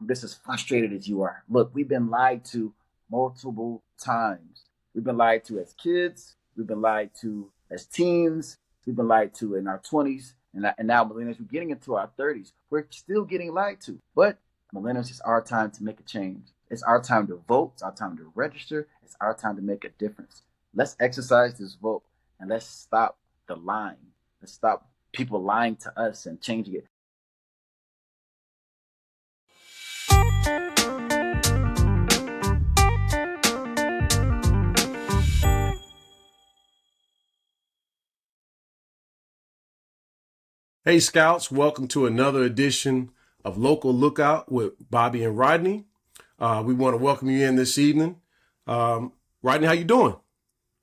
I'm just as frustrated as you are. Look, we've been lied to multiple times. We've been lied to as kids. We've been lied to as teens. We've been lied to in our 20s. And now millennials, we're getting into our 30s. We're still getting lied to. But millennials, it's our time to make a change. It's our time to vote. It's our time to register. It's our time to make a difference. Let's exercise this vote and let's stop the lying. Let's stop people lying to us and changing it. Hey Scouts, welcome to another edition of Local Lookout with Bobby and Rodney. We want to welcome you in this evening. Rodney, how you doing?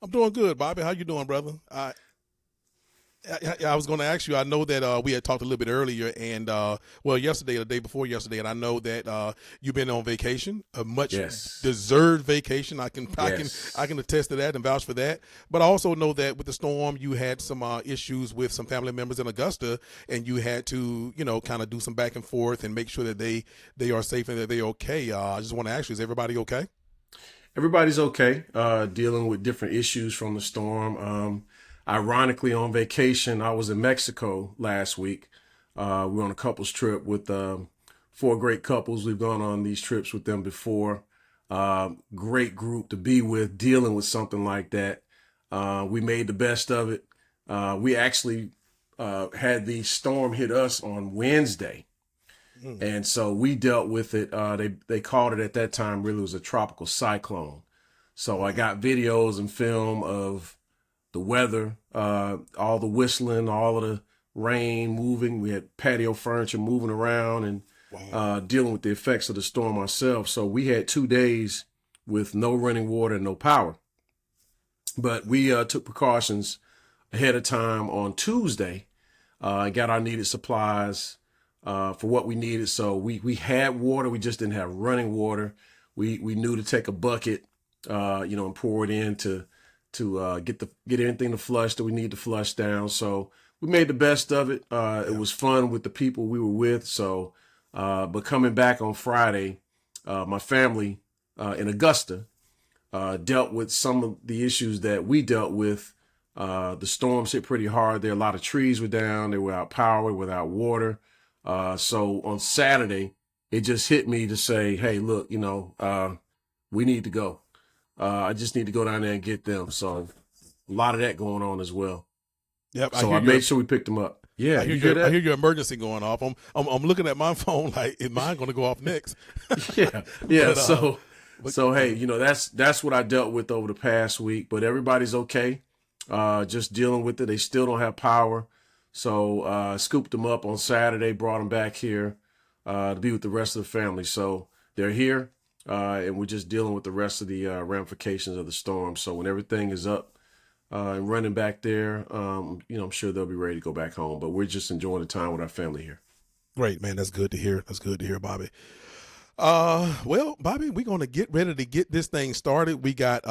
I'm doing good, Bobby. How you doing, brother? I was going to ask you. I know that we had talked a little bit earlier, and yesterday, or the day before yesterday, and I know that you've been on vacation, a much deserved vacation. I can attest to that and vouch for that. But I also know that with the storm, you had some issues with some family members in Augusta, and you had to, kind of do some back and forth and make sure that they are safe and that they're okay. I just want to ask you, is everybody okay? Everybody's okay. Dealing with different issues from the storm. Ironically, on vacation, I was in Mexico last week. We were on a couples trip with 4 great couples. We've gone on these trips with them before. Great group to be with, dealing with something like that. We made the best of it. We actually had the storm hit us on Wednesday. And so we dealt with it. They called it at that time, really was a tropical cyclone. So I got videos and film of the weather, all the whistling, all of the rain moving. We had patio furniture moving around and dealing with the effects of the storm ourselves. So we had 2 days with no running water and no power. But we took precautions ahead of time on Tuesday and got our needed supplies for what we needed. So we had water. We just didn't have running water. We knew to take a bucket, and pour it in to get anything to flush that we need to flush down. So we made the best of it. It was fun with the people we were with. So, but coming back on Friday, my family in Augusta dealt with some of the issues that we dealt with. The storms hit pretty hard there. A lot of trees were down. They were without power, without water. So on Saturday, it just hit me to say, hey, look, we need to go. I just need to go down there and get them. So a lot of that going on as well. Yep. So I made sure we picked them up. Yeah, I hear your emergency going off. I'm looking at my phone like, is mine going to go off next? yeah. So hey, that's what I dealt with over the past week. But everybody's okay. Just dealing with it. They still don't have power. So scooped them up on Saturday, brought them back here to be with the rest of the family. So they're here. And we're just dealing with the rest of the ramifications of the storm. So when everything is up and running back there, I'm sure they'll be ready to go back home. But we're just enjoying the time with our family here. Great, man. That's good to hear. That's good to hear, Bobby. Bobby, we're going to get ready to get this thing started. We got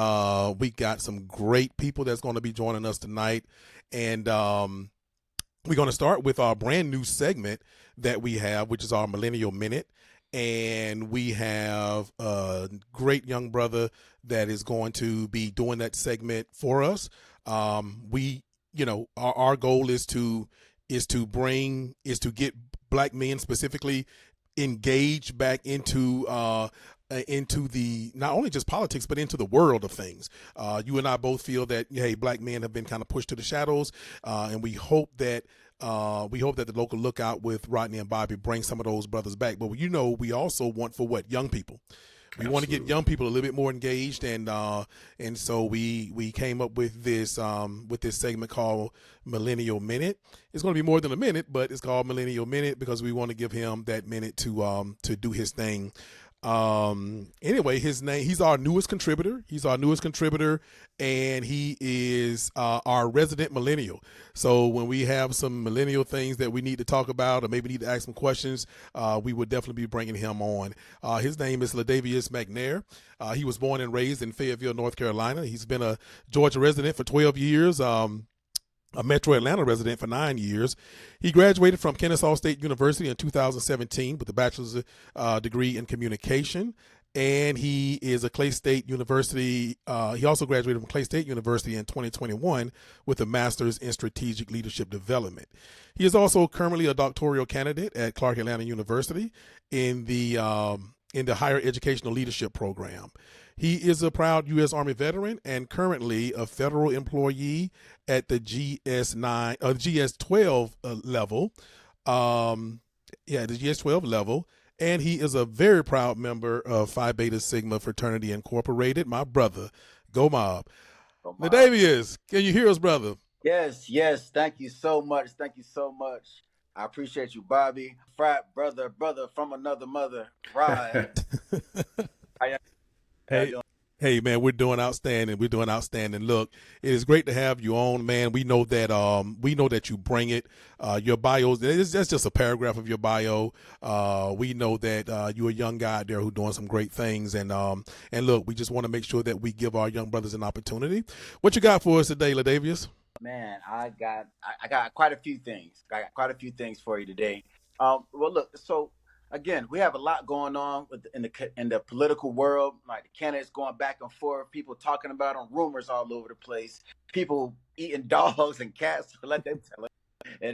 some great people that's going to be joining us tonight. And we're going to start with our brand new segment that we have, which is our Millennial Minute. And we have a great young brother that is going to be doing that segment for us. Our goal is to get black men specifically engaged back into the, not only just politics, but into the world of things. You and I both feel that, hey, black men have been kind of pushed to the shadows, and we hope that the Local Lookout with Rodney and Bobby brings some of those brothers back. But we also want for young people. We want to get young people a little bit more engaged, and so we came up with this segment called Millennial Minute. It's going to be more than a minute, but it's called Millennial Minute because we want to give him that minute to do his thing. Anyway, he's our newest contributor. And he is our resident millennial. So when we have some millennial things that we need to talk about or maybe need to ask some questions, we would definitely be bringing him on. His name is LaDavious McNair. He was born and raised in Fayetteville, North Carolina. He's been a Georgia resident for 12 years. a Metro Atlanta resident for 9 years. He graduated from Kennesaw State University in 2017 with a bachelor's degree in communication. And he is a Clay State University. He also graduated from Clay State University in 2021 with a master's in strategic leadership development. He is also currently a doctoral candidate at Clark Atlanta University in the higher educational leadership program. He is a proud U.S. Army veteran and currently a federal employee at the GS12 level. The GS12 level. And he is a very proud member of Phi Beta Sigma Fraternity Incorporated. My brother, go Mob. Go Mob. LaDavious, can you hear us, brother? Yes. Thank you so much. I appreciate you, Bobby. Frat brother from another mother. Rod. Hey, man, we're doing outstanding. Look, it is great to have you on, man. We know that you bring it. Your bio, that's just a paragraph of your bio. We know that you're a young guy out there who's doing some great things. And look, we just want to make sure that we give our young brothers an opportunity. What you got for us today, LaDavious? Man, I got quite a few things. I got quite a few things for you today. Well, look, so again, we have a lot going on in the political world. Like the candidates going back and forth, people talking about them, rumors all over the place, people eating dogs and cats, let them tell it,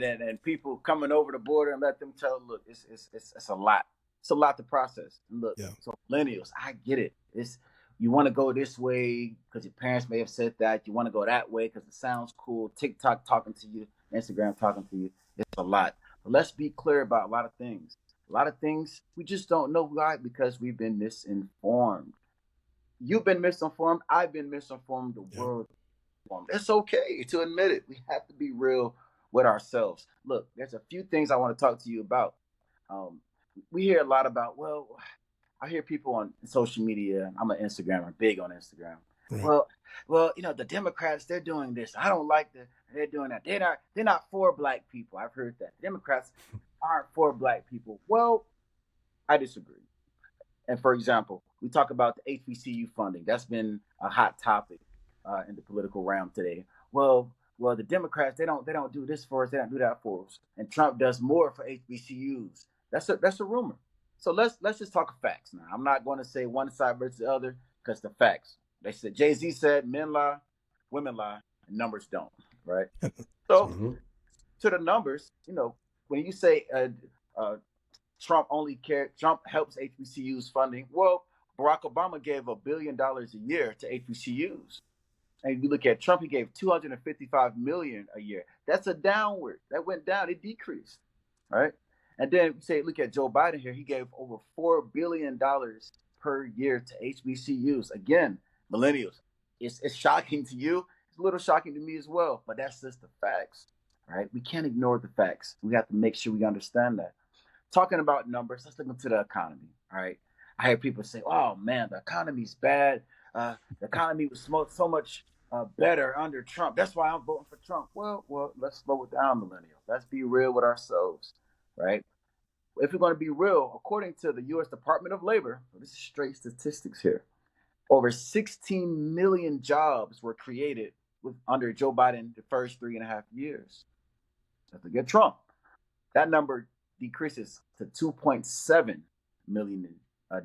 and people coming over the border and let them tell it. Look, it's a lot. It's a lot to process. And look, So millennials, I get it. You want to go this way because your parents may have said that. You want to go that way because it sounds cool. TikTok talking to you, Instagram talking to you. It's a lot. But let's be clear about a lot of things. A lot of things we just don't know why because we've been misinformed. You've been misinformed. I've been misinformed. The world is misinformed. It's okay to admit it. We have to be real with ourselves. Look, there's a few things I want to talk to you about. We hear a lot about, I hear people on social media. I'm an Instagrammer, big on Instagram. Right. Well, the Democrats, they're doing this. I don't like they're doing that. They're not for black people. I've heard that. Democrats aren't for black people. Well, I disagree. And for example, we talk about the HBCU funding. That's been a hot topic in the political realm today. Well, the Democrats, they don't do this for us. They don't do that for us. And Trump does more for HBCUs. That's a rumor. So let's just talk facts now. I'm not going to say one side versus the other because the facts. They said Jay-Z said men lie, women lie, and numbers don't. Right. So to the numbers, when you say Trump helps HBCUs funding. Well, Barack Obama gave $1 billion a year to HBCUs. And if you look at Trump, he gave $255 million a year. That's a downward. That went down. It decreased. Right. And then look at Joe Biden here. He gave over $4 billion per year to HBCUs. Again, millennials, it's shocking to you. It's a little shocking to me as well. But that's just the facts, right? We can't ignore the facts. We have to make sure we understand that. Talking about numbers, let's look into the economy, all right? I hear people say, oh, man, the economy's bad. The economy was so much better under Trump. That's why I'm voting for Trump. Well, let's slow it down, millennials. Let's be real with ourselves. Right? If we're going to be real, according to the U.S. Department of Labor, this is straight statistics here, over 16 million jobs were created under Joe Biden the first 3.5 years. That's to get Trump. That number decreases to 2.7 million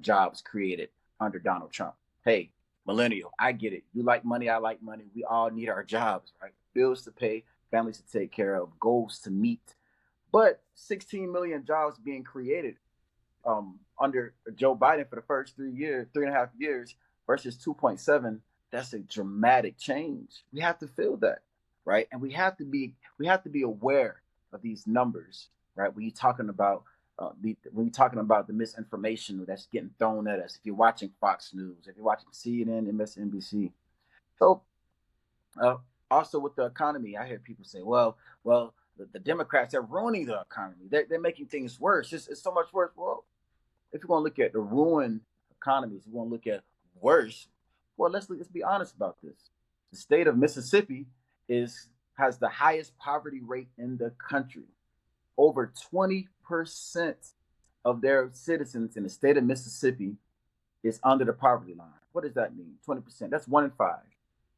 jobs created under Donald Trump. Hey, millennial, I get it. You like money, I like money. We all need our jobs, right? Bills to pay, families to take care of, goals to meet. But 16 million jobs being created under Joe Biden for the first 3.5 years versus 2.7, that's a dramatic change. We have to feel that, right? And we have to be aware of these numbers, right? When you're talking about the misinformation that's getting thrown at us, if you're watching Fox News, if you're watching CNN, MSNBC. So also with the economy, I hear people say, well, the Democrats are ruining the economy. They're making things worse. It's so much worse. Well, if you're going to look at the ruined economies, you're going to look at worse. Well, let's be honest about this. The state of Mississippi has the highest poverty rate in the country. Over 20% of their citizens in the state of Mississippi is under the poverty line. What does that mean? 20%. That's 1 in 5,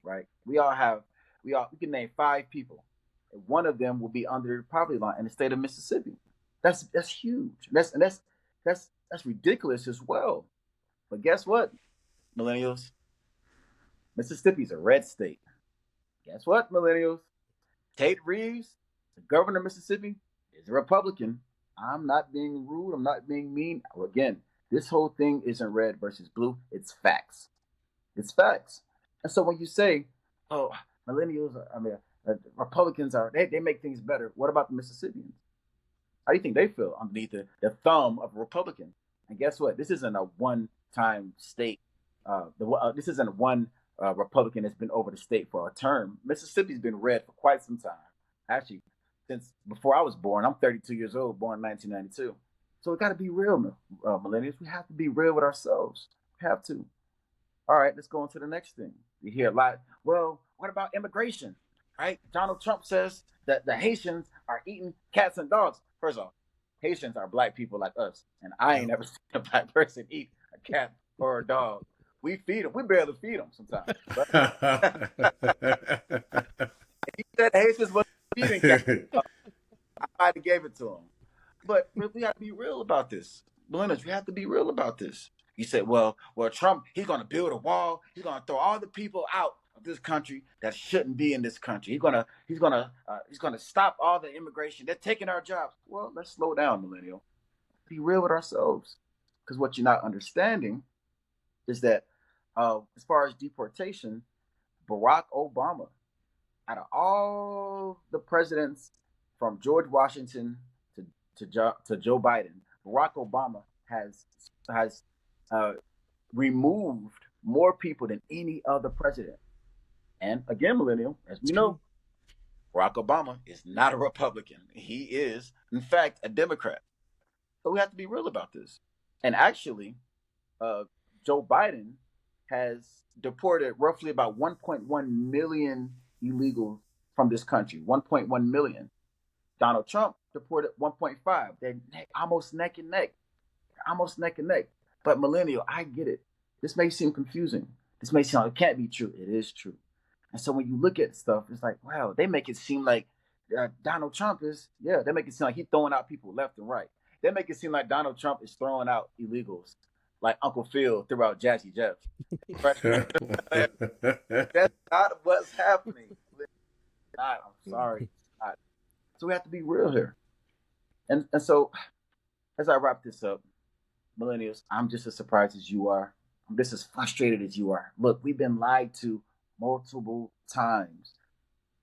right? We can name 5 people one of them will be under the poverty line in the state of Mississippi. That's huge. That's ridiculous as well. But guess what, millennials? Mississippi's a red state. Guess what, millennials? Tate Reeves, the governor of Mississippi, is a Republican. I'm not being rude. I'm not being mean. Again, this whole thing isn't red versus blue. It's facts. It's facts. And so when you say, oh, millennials, Republicans they make things better. What about the Mississippians? How do you think they feel underneath the thumb of a Republican? And guess what? This isn't a one-time state. This isn't one Republican that's been over the state for a term. Mississippi's been red for quite some time. Actually, since before I was born. I'm 32 years old, born in 1992. So we got to be real, millennials. We have to be real with ourselves. We have to. All right, let's go on to the next thing. You hear a lot. Well, what about immigration? Right? Donald Trump says that the Haitians are eating cats and dogs. First off, Haitians are black people like us, and I ain't never seen a black person eat a cat or a dog. We feed them. We barely feed them sometimes. He said Haitians was feeding cats. I might have gave it to him. But we have to be real about this. Millennials, we have to be real about this. You said, well, Trump, he's going to build a wall. He's going to throw all the people out of this country that shouldn't be in this country. He's going to stop all the immigration. They're taking our jobs. Well, let's slow down, millennial. Be real with ourselves, because what you're not understanding is that as far as deportation, Barack Obama, out of all the presidents from George Washington to Joe Biden, Barack Obama has removed more people than any other president. And again, millennial, as we know, Barack Obama is not a Republican. He is, in fact, a Democrat. So we have to be real about this. And actually, Joe Biden has deported roughly about 1.1 million illegals from this country. 1.1 million. Donald Trump deported 1.5. They're almost neck and neck. Almost neck and neck. But millennial, I get it. This may seem confusing. This may sound, it can't be true. It is true. And so when you look at stuff, it's like, wow, they make it seem like Donald Trump is, they make it seem like he's throwing out people left and right. They make it seem like Donald Trump is throwing out illegals, like Uncle Phil threw out Jazzy Jeff. That's not what's happening. I'm sorry. So we have to be real here. And so as I wrap this up, millennials, I'm just as surprised as you are. I'm just as frustrated as you are. Look, we've been lied to multiple times.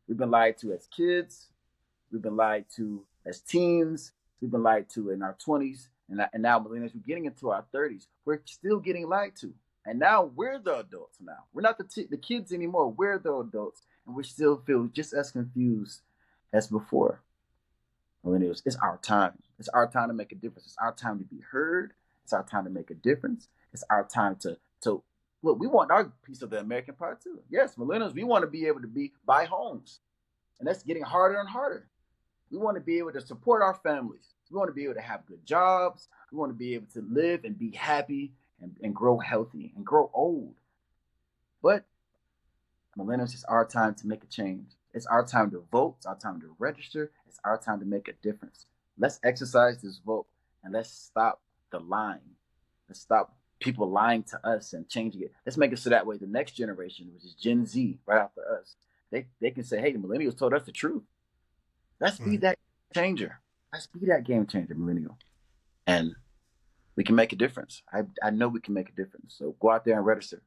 We've been lied to as kids. We've been lied to as teens. We've been lied to in our 20s. And now millennials, we're getting into our 30s. We're still getting lied to. And now we're the adults now. We're not the kids anymore. We're the adults. And we still feel just as confused as before. Millennials, it's our time. It's our time to make a difference. It's our time to be heard. It's our time to make a difference. It's our time to look, we want our piece of the American pie too. Yes, millennials, we want to be able to buy homes. And that's getting harder and harder. We want to be able to support our families. We want to be able to have good jobs. We want to be able to live and be happy and grow healthy and grow old. But millennials, it's our time to make a change. It's our time to vote. It's our time to register. It's our time to make a difference. Let's exercise this vote and let's stop the lying. Let's stop people lying to us and changing it. Let's make it so that way the next generation, which is Gen Z, right after us, they can say, hey, the millennials told us the truth. Let's be that changer. Let's be that game changer, millennial. And we can make a difference. I know we can make a difference. So go out there and register.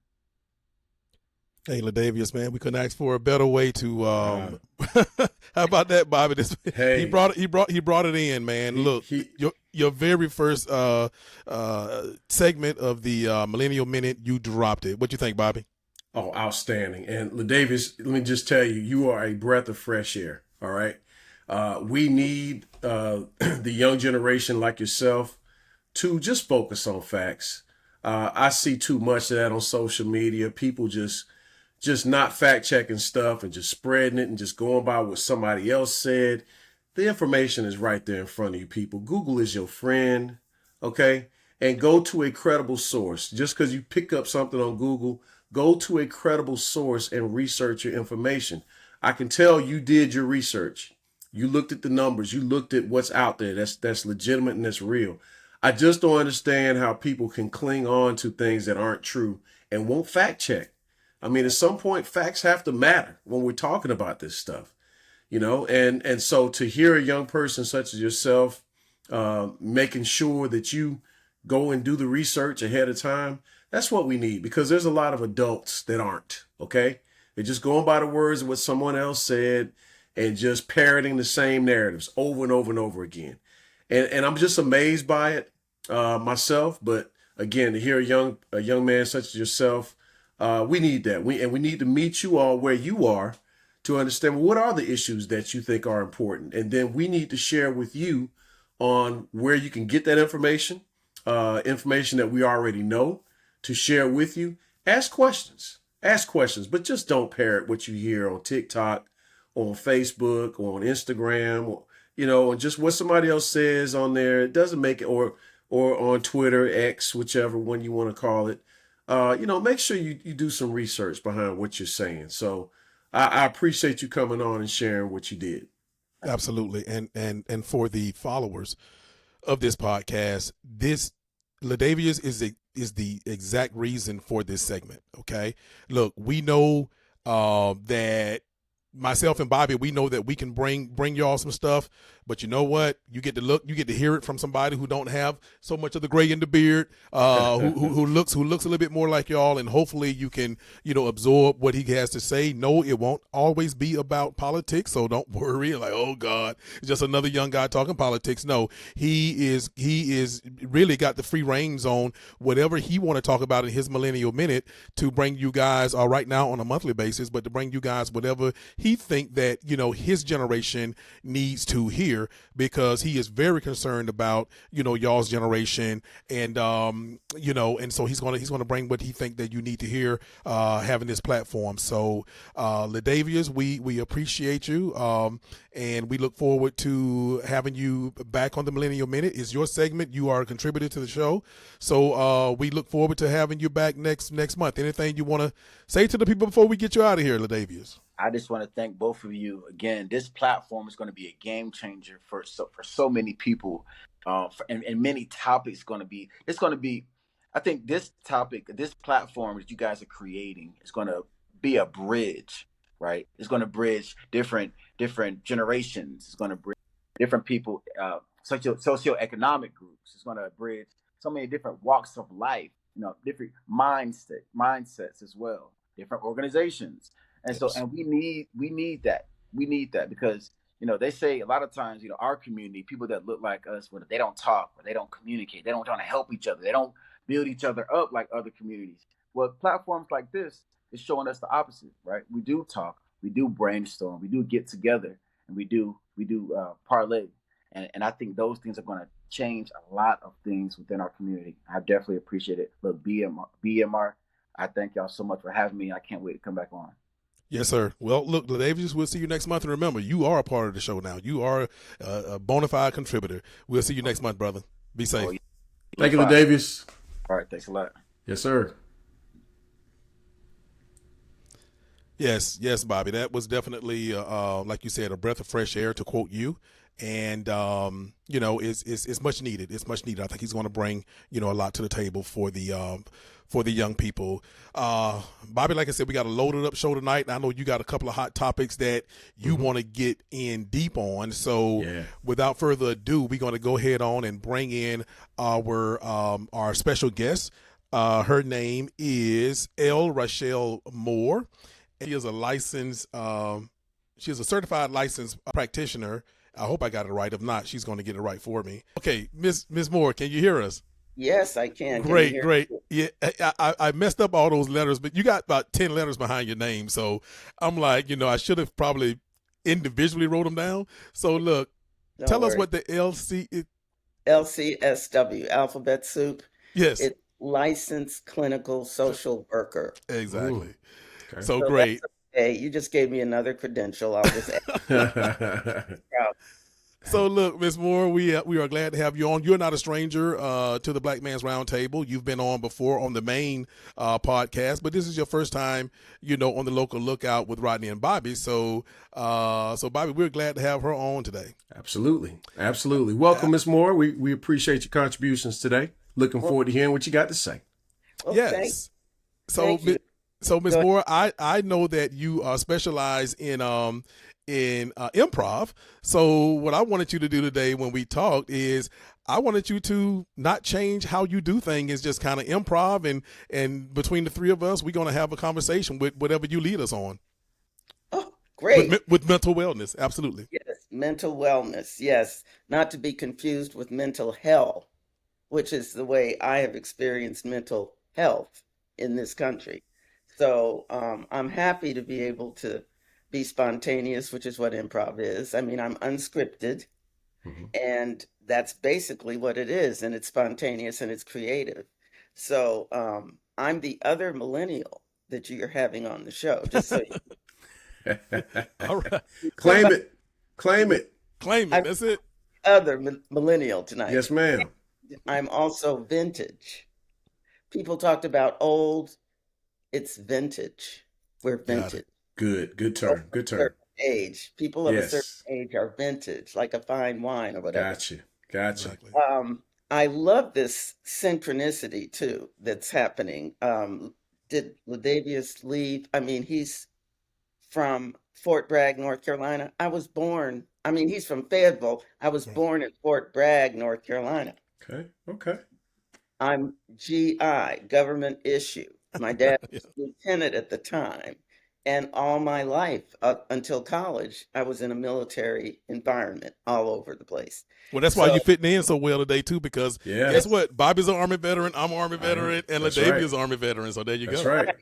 Hey, LaDavious, man, we couldn't ask for a better way to. How about that, Bobby? Hey, he brought it in, man. Look, your very first segment of the Millennial Minute, you dropped it. What you think, Bobby? Oh, outstanding. And LaDavious, let me just tell you, you are a breath of fresh air. All right. We need the young generation like yourself to just focus on facts. I see too much of that on social media. People just not fact checking stuff and just spreading it and just going by what somebody else said. The information is right there in front of you, people. Google is your friend, okay? And go to a credible source. Just because you pick up something on Google, go to a credible source and research your information. I can tell you did your research. You looked at the numbers. You looked at what's out there. That's legitimate and that's real. I just don't understand how people can cling on to things that aren't true and won't fact check. I mean, at some point, facts have to matter when we're talking about this stuff, and so to hear a young person such as yourself making sure that you go and do the research ahead of time, that's what we need, because there's a lot of adults that aren't, okay? They're just going by the words of what someone else said and just parroting the same narratives over and over and over again. And I'm just amazed by it myself. But again, to hear a young man such as yourself, we need that. We need to meet you all where you are to understand what are the issues that you think are important. And then we need to share with you on where you can get that information, information that we already know, to share with you. Ask questions, but just don't parrot what you hear on TikTok, on Facebook, or on Instagram, and just what somebody else says on there. It doesn't make it, or on Twitter, X, whichever one you want to call it. Make sure you do some research behind what you're saying. So I appreciate you coming on and sharing what you did. Absolutely. And for the followers of this podcast, this LaDavious is the exact reason for this segment. Okay. Look, we know that myself and Bobby, we know that we can bring y'all some stuff, but you know what? You get to hear it from somebody who don't have so much of the gray in the beard, who looks a little bit more like y'all, and hopefully you can, absorb what he has to say. No, it won't always be about politics, so don't worry. Like, oh God, it's just another young guy talking politics. No, he is really got the free reins on whatever he want to talk about in his Millennial Minute to bring you guys right now on a monthly basis, but to bring you guys whatever he think that his generation needs to hear, because he is very concerned about y'all's generation, and and so he's gonna bring what he think that you need to hear, having this platform. So LaDavious, we appreciate you, and we look forward to having you back on the Millennial Minute. It's your segment. You are a contributor to the show, so we look forward to having you back next month. Anything you want to say to the people before we get you out of here, LaDavious? I just want to thank both of you again. This platform is going to be a game changer for so many people, and many topics. It's going to be. I think this platform that you guys are creating is going to be a bridge, right? It's going to bridge different generations. It's going to bridge different people, socioeconomic groups. It's going to bridge so many different walks of life. Different mindsets as well. Different organizations. And so, and we need that because, they say a lot of times, our community, people that look like us, when they don't talk, or they don't communicate, they don't want to help each other, they don't build each other up like other communities. Well, platforms like this is showing us the opposite, right? We do talk, we do brainstorm, we do get together, and we do parlay. And I think those things are going to change a lot of things within our community. I definitely appreciate it. Look, BMR, I thank y'all so much for having me. I can't wait to come back on. Yes, sir. Well, look, LaDavious, we'll see you next month. And remember, you are a part of the show now. You are a bona fide contributor. We'll see you next month, brother. Be safe. Oh, yeah. Thank you, LaDavious. All right. Thanks a lot. Yes, sir. Yes, Bobby. That was definitely, like you said, a breath of fresh air, to quote you. And, it's much needed. It's much needed. I think he's going to bring, a lot to the table for the young people. Bobby, like I said, we got a loaded up show tonight. I know you got a couple of hot topics that you want to get in deep on. So without further ado, we're going to go ahead on and bring in our special guest. Her name is Rachelle Moore. She is a certified licensed practitioner. I hope I got it right. If not, she's going to get it right for me. Okay, Miss Moore, can you hear us? Yes, I can. Great. Yeah, I messed up all those letters, but you got about 10 letters behind your name. So I'm like, I should have probably individually wrote them down. So look, tell us what the LCSW, alphabet soup. Yes. It's licensed clinical social worker. Exactly. Okay. So great. Hey, you just gave me another credential. I'll just So look, Ms. Moore, we are glad to have you on. You're not a stranger to the Black Man's Roundtable. You've been on before on the main podcast, but this is your first time, on the local lookout with Rodney and Bobby. So Bobby, we're glad to have her on today. Absolutely. Welcome, Ms. Moore. We appreciate your contributions today. Looking forward to hearing what you got to say. Well, Yes. thank you. So Ms. Moore, I know that you specialize in improv. So what I wanted you to do today when we talked is I wanted you to not change how you do things, is just kind of improv, and between the three of us, we're going to have a conversation with whatever you lead us on. Oh, great. With mental wellness. Absolutely. Yes, mental wellness. Yes, not to be confused with mental health, which is the way I have experienced mental health in this country. So I'm happy to be able to be spontaneous, which is what improv is. I mean, I'm unscripted, and that's basically what it is. And it's spontaneous and it's creative. So I'm the other millennial that you're having on the show, just so you All right. Claim it. Claim it. That's it. other millennial tonight. Yes, ma'am. I'm also vintage. People talked about old. It's vintage. We're vintage. Good term. Good term. Certain age. People of a Yes. certain age are vintage, like a fine wine or whatever. Gotcha. Exactly. I love this synchronicity too that's happening. Did LaDavious leave? I mean, he's from Fort Bragg, North Carolina. He's from Fayetteville. I was born in Fort Bragg, North Carolina. Okay. I'm GI, government issue. My dad was a lieutenant at the time. And all my life, up until college, I was in a military environment all over the place. Well, that's why you're fitting in so well today, too, because guess what? Bobby's an Army veteran, I'm an Army veteran, and LaDavious an Army veteran. So there you go. That's right.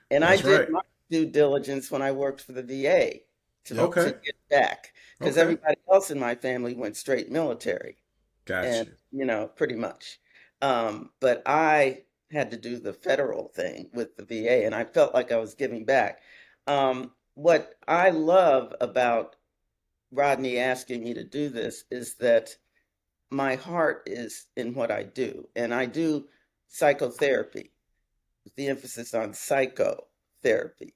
And I did my due diligence when I worked for the VA to get back, because everybody else in my family went straight military. Gotcha. And, pretty much. But I had to do the federal thing with the VA, and I felt like I was giving back. What I love about Rodney asking me to do this is that my heart is in what I do, and I do psychotherapy, with the emphasis on psychotherapy.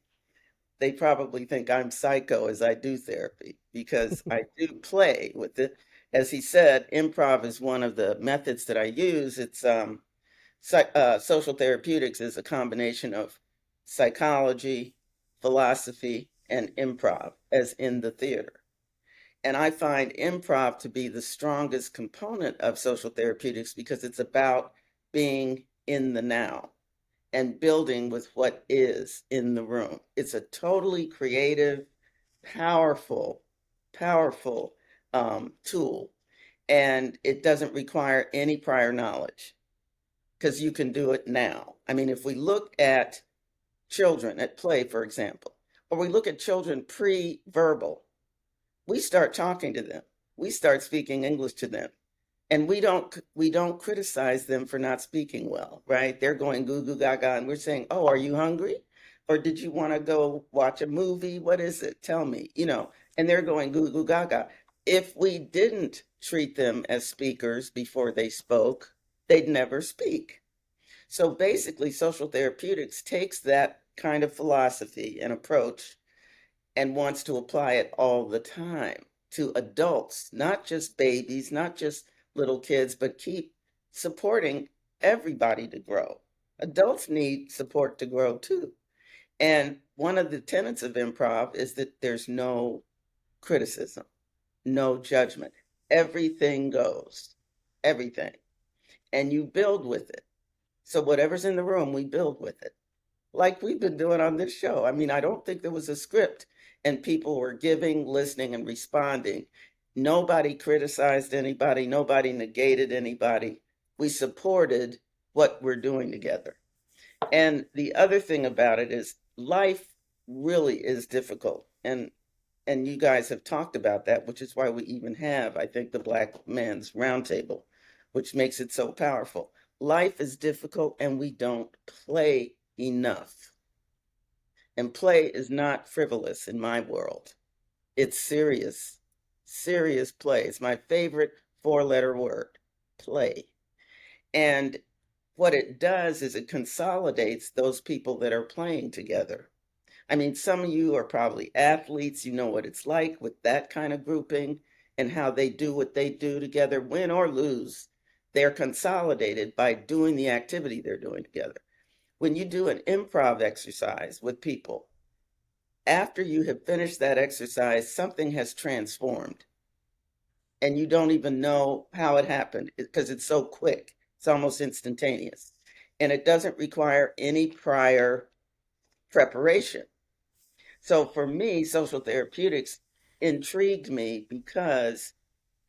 They probably think I'm psycho as I do therapy, because I do play with it. As he said, improv is one of the methods that I use. It's social therapeutics is a combination of psychology, philosophy, and improv, as in the theater. And I find improv to be the strongest component of social therapeutics, because it's about being in the now and building with what is in the room. It's a totally creative, powerful tool. And it doesn't require any prior knowledge, because you can do it now. I mean, if we look at children at play, for example, or we look at children pre-verbal, we start talking to them. We start speaking English to them. And we don't criticize them for not speaking well, right? They're going goo goo gaga, and we're saying, "Oh, are you hungry? Or did you want to go watch a movie? What is it? Tell me." And they're going goo goo gaga. If we didn't treat them as speakers before they spoke, they'd never speak. So basically, social therapeutics takes that kind of philosophy and approach and wants to apply it all the time to adults, not just babies, not just little kids, but keep supporting everybody to grow. Adults need support to grow too. And one of the tenets of improv is that there's no criticism, no judgment. Everything goes, everything. And you build with it. So whatever's in the room, we build with it. Like we've been doing on this show. I mean, I don't think there was a script, and people were giving, listening, and responding. Nobody criticized anybody. Nobody negated anybody. We supported what we're doing together. And the other thing about it is life really is difficult. And you guys have talked about that, which is why we even have, I think, the Black Man's Roundtable, which makes it so powerful. Life is difficult, and we don't play enough. And play is not frivolous in my world. It's serious. serious play. It's my favorite 4-letter word, play. And what it does is it consolidates those people that are playing together. I mean, some of you are probably athletes, you know what it's like with that kind of grouping and how they do what they do together, win or lose. They're consolidated by doing the activity they're doing together. When you do an improv exercise with people, after you have finished that exercise, something has transformed and you don't even know how it happened because it's so quick. It's almost instantaneous. And it doesn't require any prior preparation. So for me, social therapeutics intrigued me because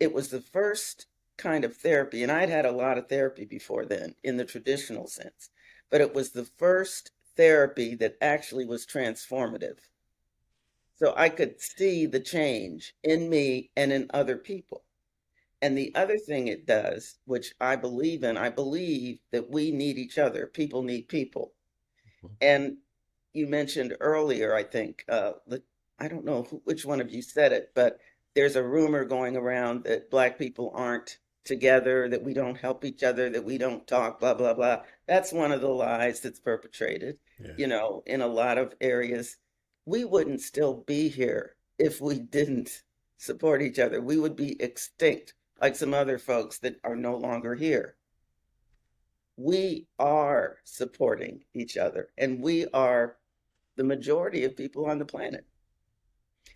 it was the first kind of therapy, and I'd had a lot of therapy before then in the traditional sense, but it was the first therapy that actually was transformative. So I could see the change in me and in other people. And the other thing it does, which I believe in, I believe that we need each other. People need people. And you mentioned earlier, I think, I don't know which one of you said it, but there's a rumor going around that Black people aren't together, that we don't help each other, that we don't talk, blah, blah, blah. That's one of the lies that's perpetrated, in a lot of areas. We wouldn't still be here if we didn't support each other. We would be extinct, like some other folks that are no longer here. We are supporting each other, and we are the majority of people on the planet.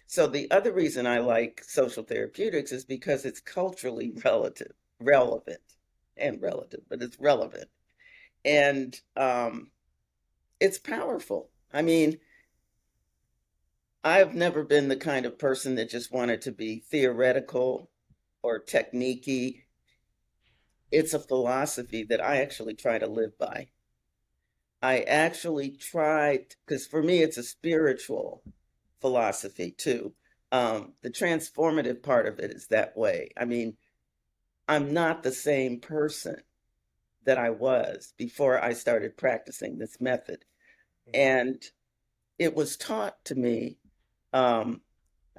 So the other reason I like social therapeutics is because it's culturally relevant, but it's relevant. And it's powerful. I mean, I've never been the kind of person that just wanted to be theoretical or techniquey. It's a philosophy that I actually try to live by. I actually tried, because for me, it's a spiritual philosophy too. The transformative part of it is that way. I mean, I'm not the same person that I was before I started practicing this method. And it was taught to me, I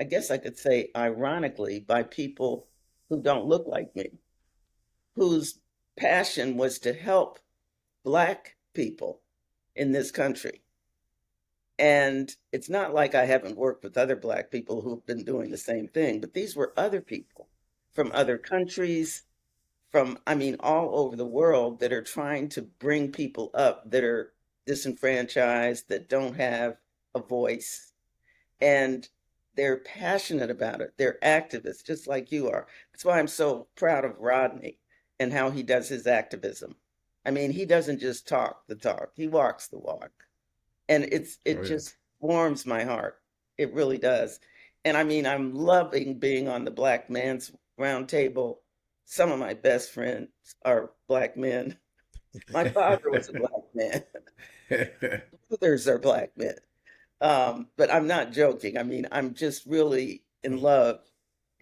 guess I could say ironically, by people who don't look like me, whose passion was to help Black people in this country. And it's not like I haven't worked with other Black people who've been doing the same thing, but these were other people from other countries, from, I mean, all over the world that are trying to bring people up that are disenfranchised, that don't have a voice. And they're passionate about it. They're activists, just like you are. That's why I'm so proud of Rodney and how he does his activism. I mean, he doesn't just talk the talk, he walks the walk. And it just warms my heart. It really does. And I mean, I'm loving being on the Black Man's Roundtable. Some of my best friends are Black men. My father was a Black man. Others are Black men. But I'm not joking. I mean, I'm just really in love.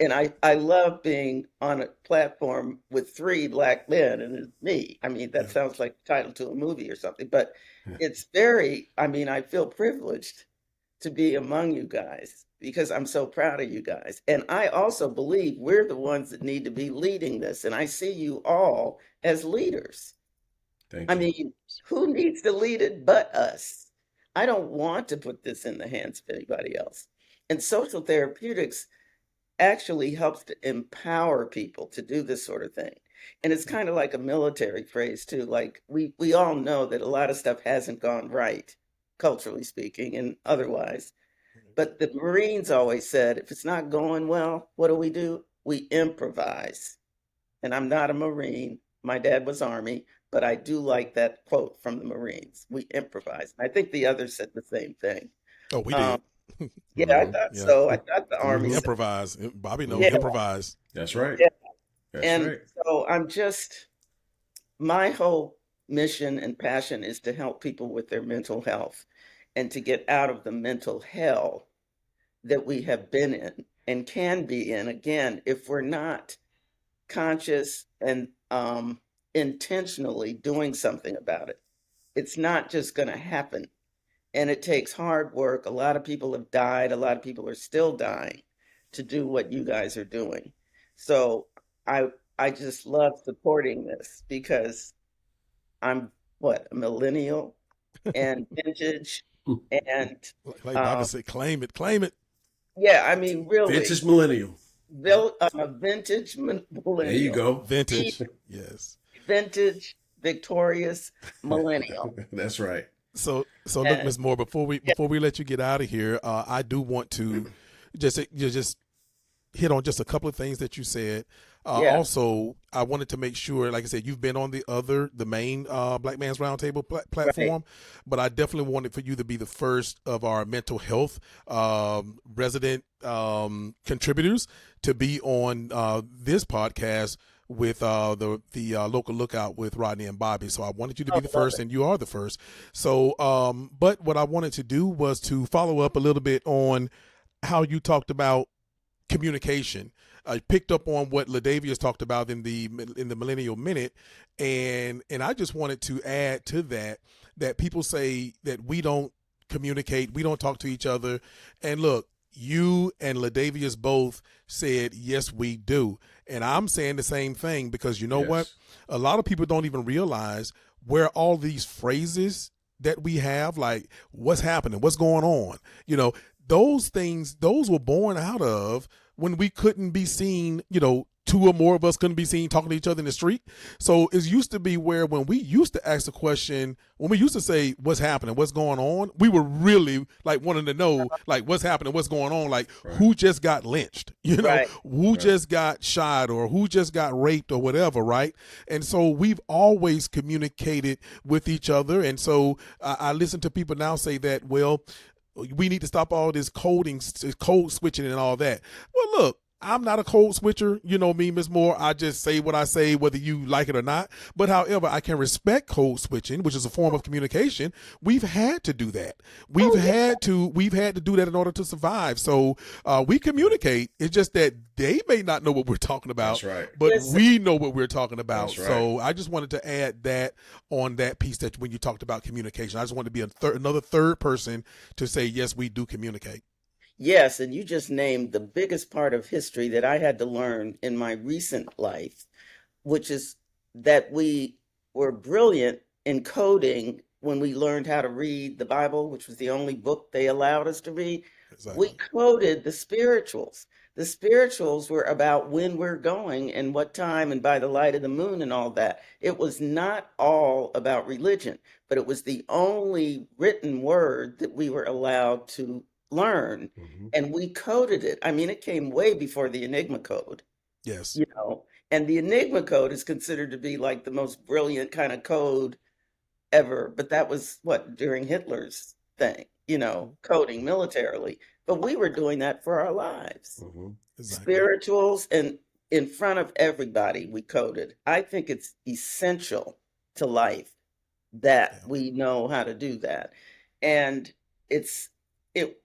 And I love being on a platform with 3 Black men and it's me. I mean, that sounds like the title to a movie or something, but it's I mean, I feel privileged to be among you guys because I'm so proud of you guys. And I also believe we're the ones that need to be leading this. And I see you all as leaders. I mean, who needs to lead it but us? I don't want to put this in the hands of anybody else. And social therapeutics actually helps to empower people to do this sort of thing. And it's kind of like a military phrase too. Like we all know that a lot of stuff hasn't gone right, culturally speaking and otherwise. But the Marines always said, if it's not going well, what do? We improvise. And I'm not a Marine. My dad was Army, but I do like that quote from the Marines. We improvise. I think the others said the same thing. Oh, we did. Yeah, I thought so. I thought the Army said, improvise. Bobby knows yeah, improvise. That's right. yeah. That's And right. so my whole mission and passion is to help people with their mental health and to get out of the mental hell that we have been in and can be in again if we're not conscious and intentionally doing something about it. It's not just going to happen. And it takes hard work. A lot of people have died. A lot of people are still dying. to do what you guys are doing. So I just love supporting this because I'm what, a millennial and vintage and Like Bobby um, said, claim it, claim it. yeah, I mean really, Vintage millennial. I'm a vintage There you millennial, go. deep Vintage. Yes. vintage, victorious millennial. That's right. So look, And Ms. Moore, yeah, before we let you get out of here, I do want to just hit on just a couple of things that you said. yeah, Also, I wanted to make sure, like I said, you've been on the main Black Man's Roundtable right. platform, but I definitely wanted for you to be the first of our mental health resident contributors to be on this podcast with the local lookout with Rodney and Bobby. So I wanted you to Oh, be the love first, it. and you are the first. So, but what I wanted to do was to follow up a little bit on how you talked about communication. I picked up on what LaDavious talked about in the Millennial Minute, and I just wanted to add to that people say that we don't communicate, we don't talk to each other, and look, you and LaDavious both said yes, we do, and I'm saying the same thing because you know what, Yes. a lot of people don't even realize where all these phrases that we have, like what's happening, what's going on, those things, those were born out of when we couldn't be seen, two or more of us couldn't be seen talking to each other in the street. So it used to be where when we used to ask the question, when we used to say, what's happening, what's going on, we were really like wanting to know, like, what's happening, what's going on, like Right. who just got lynched, Right. who Right. just got shot or who just got raped or whatever, right? And so we've always communicated with each other. And so I listen to people now say that, well, we need to stop all this code switching and all that. Well, look, I'm not a code switcher. You know me, Ms. Moore. I just say what I say, whether you like it or not. But however, I can respect code switching, which is a form of communication. We've had to do that. We've Oh, yeah. had to do that in order to survive. So we communicate. It's just that they may not know what we're talking about, That's right. but Listen, we know what we're talking about. That's right. So I just wanted to add that on that piece that when you talked about communication, I just wanted to be another third person to say, yes, we do communicate. yes, and you just named the biggest part of history that I had to learn in my recent life, which is that we were brilliant in coding when we learned how to read the Bible, which was the only book they allowed us to read. We Exactly. coded the spirituals. The spirituals were about when we're going and what time and by the light of the moon and all that. It was not all about religion, but it was the only written word that we were allowed to learn. Mm-hmm. And we coded it. I mean, it came way before the Enigma code, Yes. you know. And the Enigma code is considered to be like the most brilliant kind of code ever. But that was what, during Hitler's thing, coding militarily. But we were doing that for our lives. Mm-hmm. Exactly. Spirituals and in front of everybody, we coded. I think it's essential to life that Yeah. we know how to do that. And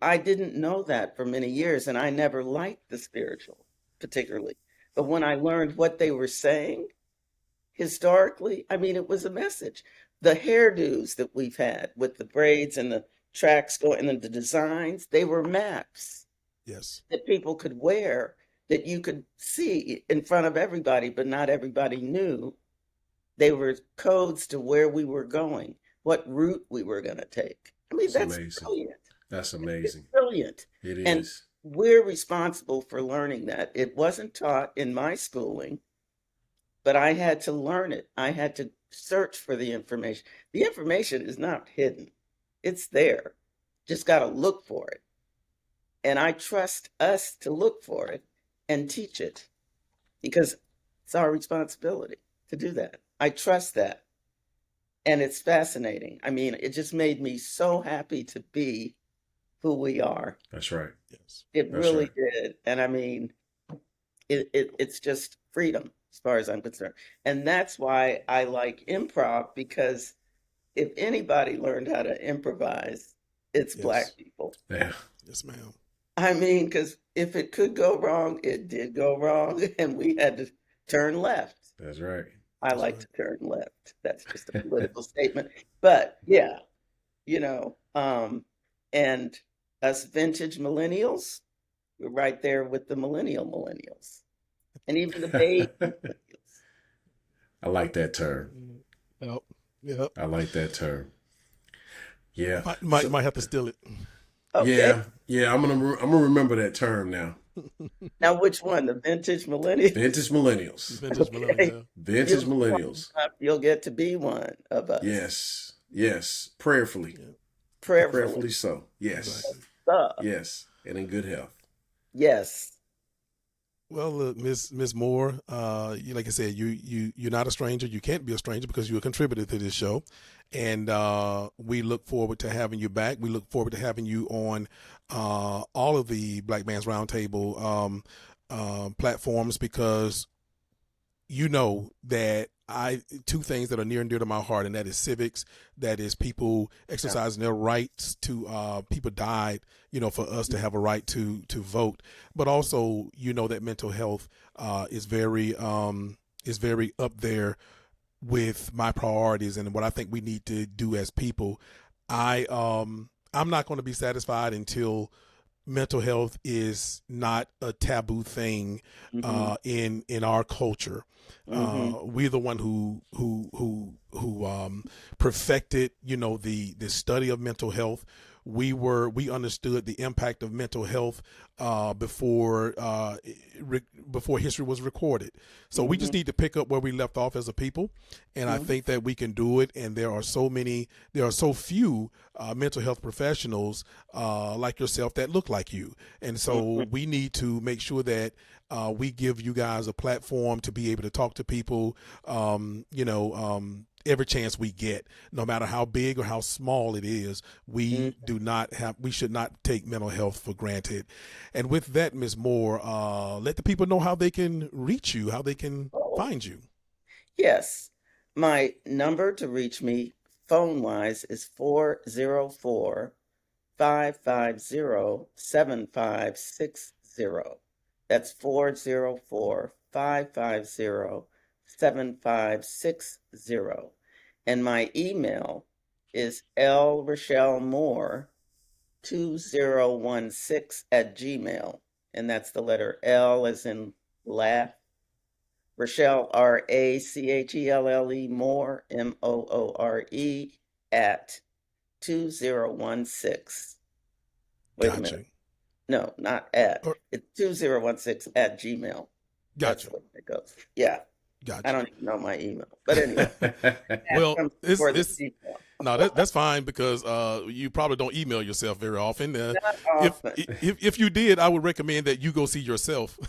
I didn't know that for many years, and I never liked the spiritual particularly. But when I learned what they were saying historically, I mean, it was a message. The hairdos that we've had with the braids and the tracks going and the designs, they were maps Yes. that people could wear that you could see in front of everybody, but not everybody knew. They were codes to where we were going, what route we were going to take. I mean, It's that's amazing. brilliant. That's It's amazing. brilliant. It And is. we're responsible for learning that. It wasn't taught in my schooling, but I had to learn it. I had to search for the information. The information is not hidden, it's there. Just got to look for it. And I trust us to look for it and teach it because it's our responsibility to do that. I trust that. And it's fascinating. I mean, it just made me so happy to be who we are. That's right. Yes. It That's really right. did. And I mean, it's just freedom as far as I'm concerned. And that's why I like improv, because if anybody learned how to improvise, it's Yes. Black people. Yeah. Yes, ma'am. I mean, because if it could go wrong, it did go wrong, and we had to turn left. That's right. I That's like right. to turn left. That's just a political statement. But yeah, and us vintage millennials, We're right there with the millennials, and even the baby millennials. I like that term. Yep. Yep. I like that term. Yeah. Might have to steal it. Okay. Yeah. I'm gonna remember that term now. Now, which one? The vintage millennials? Vintage millennials. Vintage Okay. millennial. Vintage millennials. You'll get to be one of us. Yes. Yes. Prayerfully. Yeah. Prayerfully. So. Yes. Exactly. Yes. And in good health. Yes. Well, Miss Moore, like I said, you're not a stranger. You can't be a stranger because you're a contributor to this show, and we look forward to having you back. We look forward to having you on all of the Black Man's Roundtable platforms, because you know that two things that are near and dear to my heart, and that is civics, that is people exercising their rights to people died, for us to have a right to vote, but also that mental health is very up there with my priorities and what I think we need to do as people. I'm not going to be satisfied until mental health is not a taboo thing in our culture. We're the one who perfected the study of mental health. We understood the impact of mental health before history was recorded. So we just need to pick up where we left off as a people, and I think that we can do it. And there are so few mental health professionals like yourself that look like you, and so we need to make sure that we give you guys a platform to be able to talk to people, every chance we get, no matter how big or how small it is. We should not take mental health for granted. And with that, Ms. Moore, let the people know how they can reach you, how they can find you. Yes. My number to reach me phone-wise is 404-550-7560. That's 404-550-7560. And my email is lrachellemore2016@gmail. And that's the letter L as in laugh. Rachelle, RACHELLE, Moore, MOORE, at 2016. Wait a minute. No, not at. It's 2016 at Gmail. Gotcha. That's what it goes. Yeah. Gotcha. I don't even know my email, but anyway. Well, that's fine, because you probably don't email yourself very often. If you did, I would recommend that you go see yourself.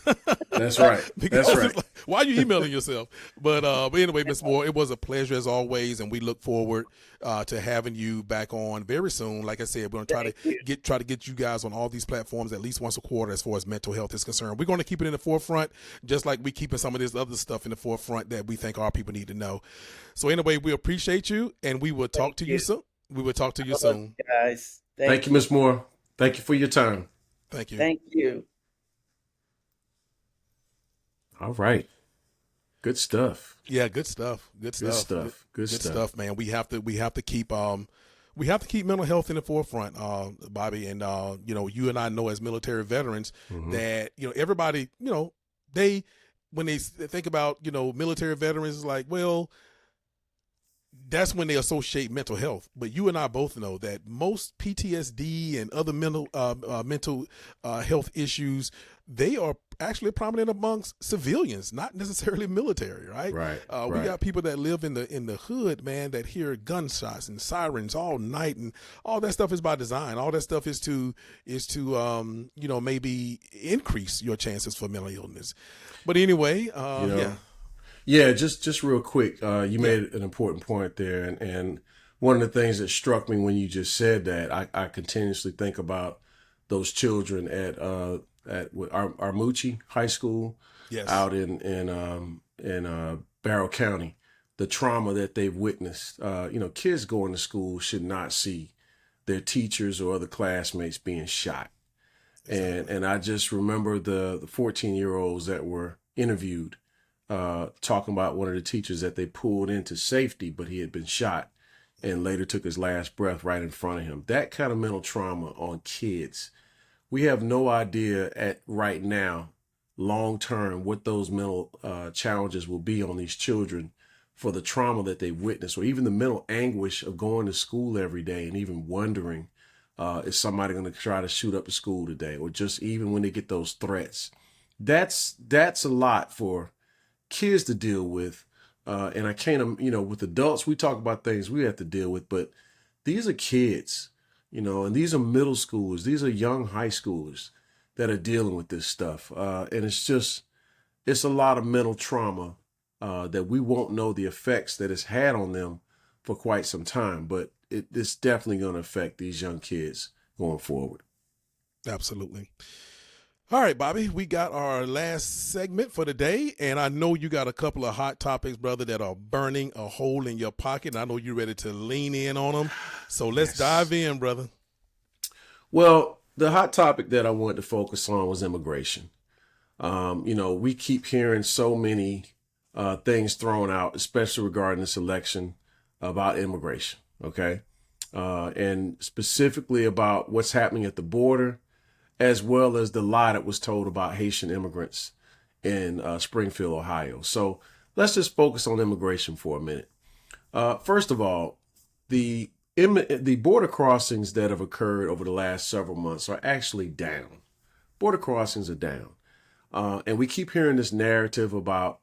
That's right. That's right. Like, why are you emailing yourself? But anyway, Ms. Moore, it was a pleasure as always, and we look forward to having you back on very soon. Like I said, we're going to try to get you guys on all these platforms at least once a quarter as far as mental health is concerned. We're going to keep it in the forefront, just like we keeping some of this other stuff in the forefront that we think our people need to know. So anyway, we appreciate you, and we will talk to you soon. We will talk to you soon, guys. Thank you, Ms. Moore. Thank you for your time. Thank you. Thank you. All right. Good stuff. Yeah, good stuff. Good stuff, man. We have to keep mental health in the forefront, Bobby. And you and I know as military veterans that everybody, when they think about military veterans, is like, well, that's when they associate mental health. But you and I both know that most PTSD and other mental health issues, they are actually prominent amongst civilians, not necessarily military, right? Right. We got people that live in the hood, man, that hear gunshots and sirens all night, and all that stuff is by design. All that stuff is to maybe increase your chances for mental illness. But anyway, Yeah, just real quick, you made an important point there, and one of the things that struck me when you just said that, I continuously think about those children at Armucci High School, out in Barrow County, the trauma that they've witnessed. Kids going to school should not see their teachers or other classmates being shot, and I just remember the 14-year-olds that were interviewed. Talking about one of the teachers that they pulled into safety, but he had been shot and later took his last breath right in front of him. That kind of mental trauma on kids we have no idea at right now, long term, what those mental challenges will be on these children for the trauma that they've witnessed, or even the mental anguish of going to school every day and even wondering, is somebody going to try to shoot up the school today, or just even when they get those threats. That's a lot for kids to deal with. And I can't, with adults, we talk about things we have to deal with, but these are kids, and these are middle schoolers. These are young high schoolers that are dealing with this stuff. And it's a lot of mental trauma that we won't know the effects that it's had on them for quite some time, but it's definitely going to affect these young kids going forward. Absolutely. All right, Bobby, we got our last segment for the day, and I know you got a couple of hot topics, brother, that are burning a hole in your pocket, and I know you're ready to lean in on them. So let's dive in, brother. Well, the hot topic that I wanted to focus on was immigration. We keep hearing so many things thrown out, especially regarding this election, about immigration, okay? And specifically about what's happening at the border, as well as the lie that was told about Haitian immigrants in Springfield, Ohio. So let's just focus on immigration for a minute. First of all, the border crossings that have occurred over the last several months are actually down. Border crossings are down. And we keep hearing this narrative about,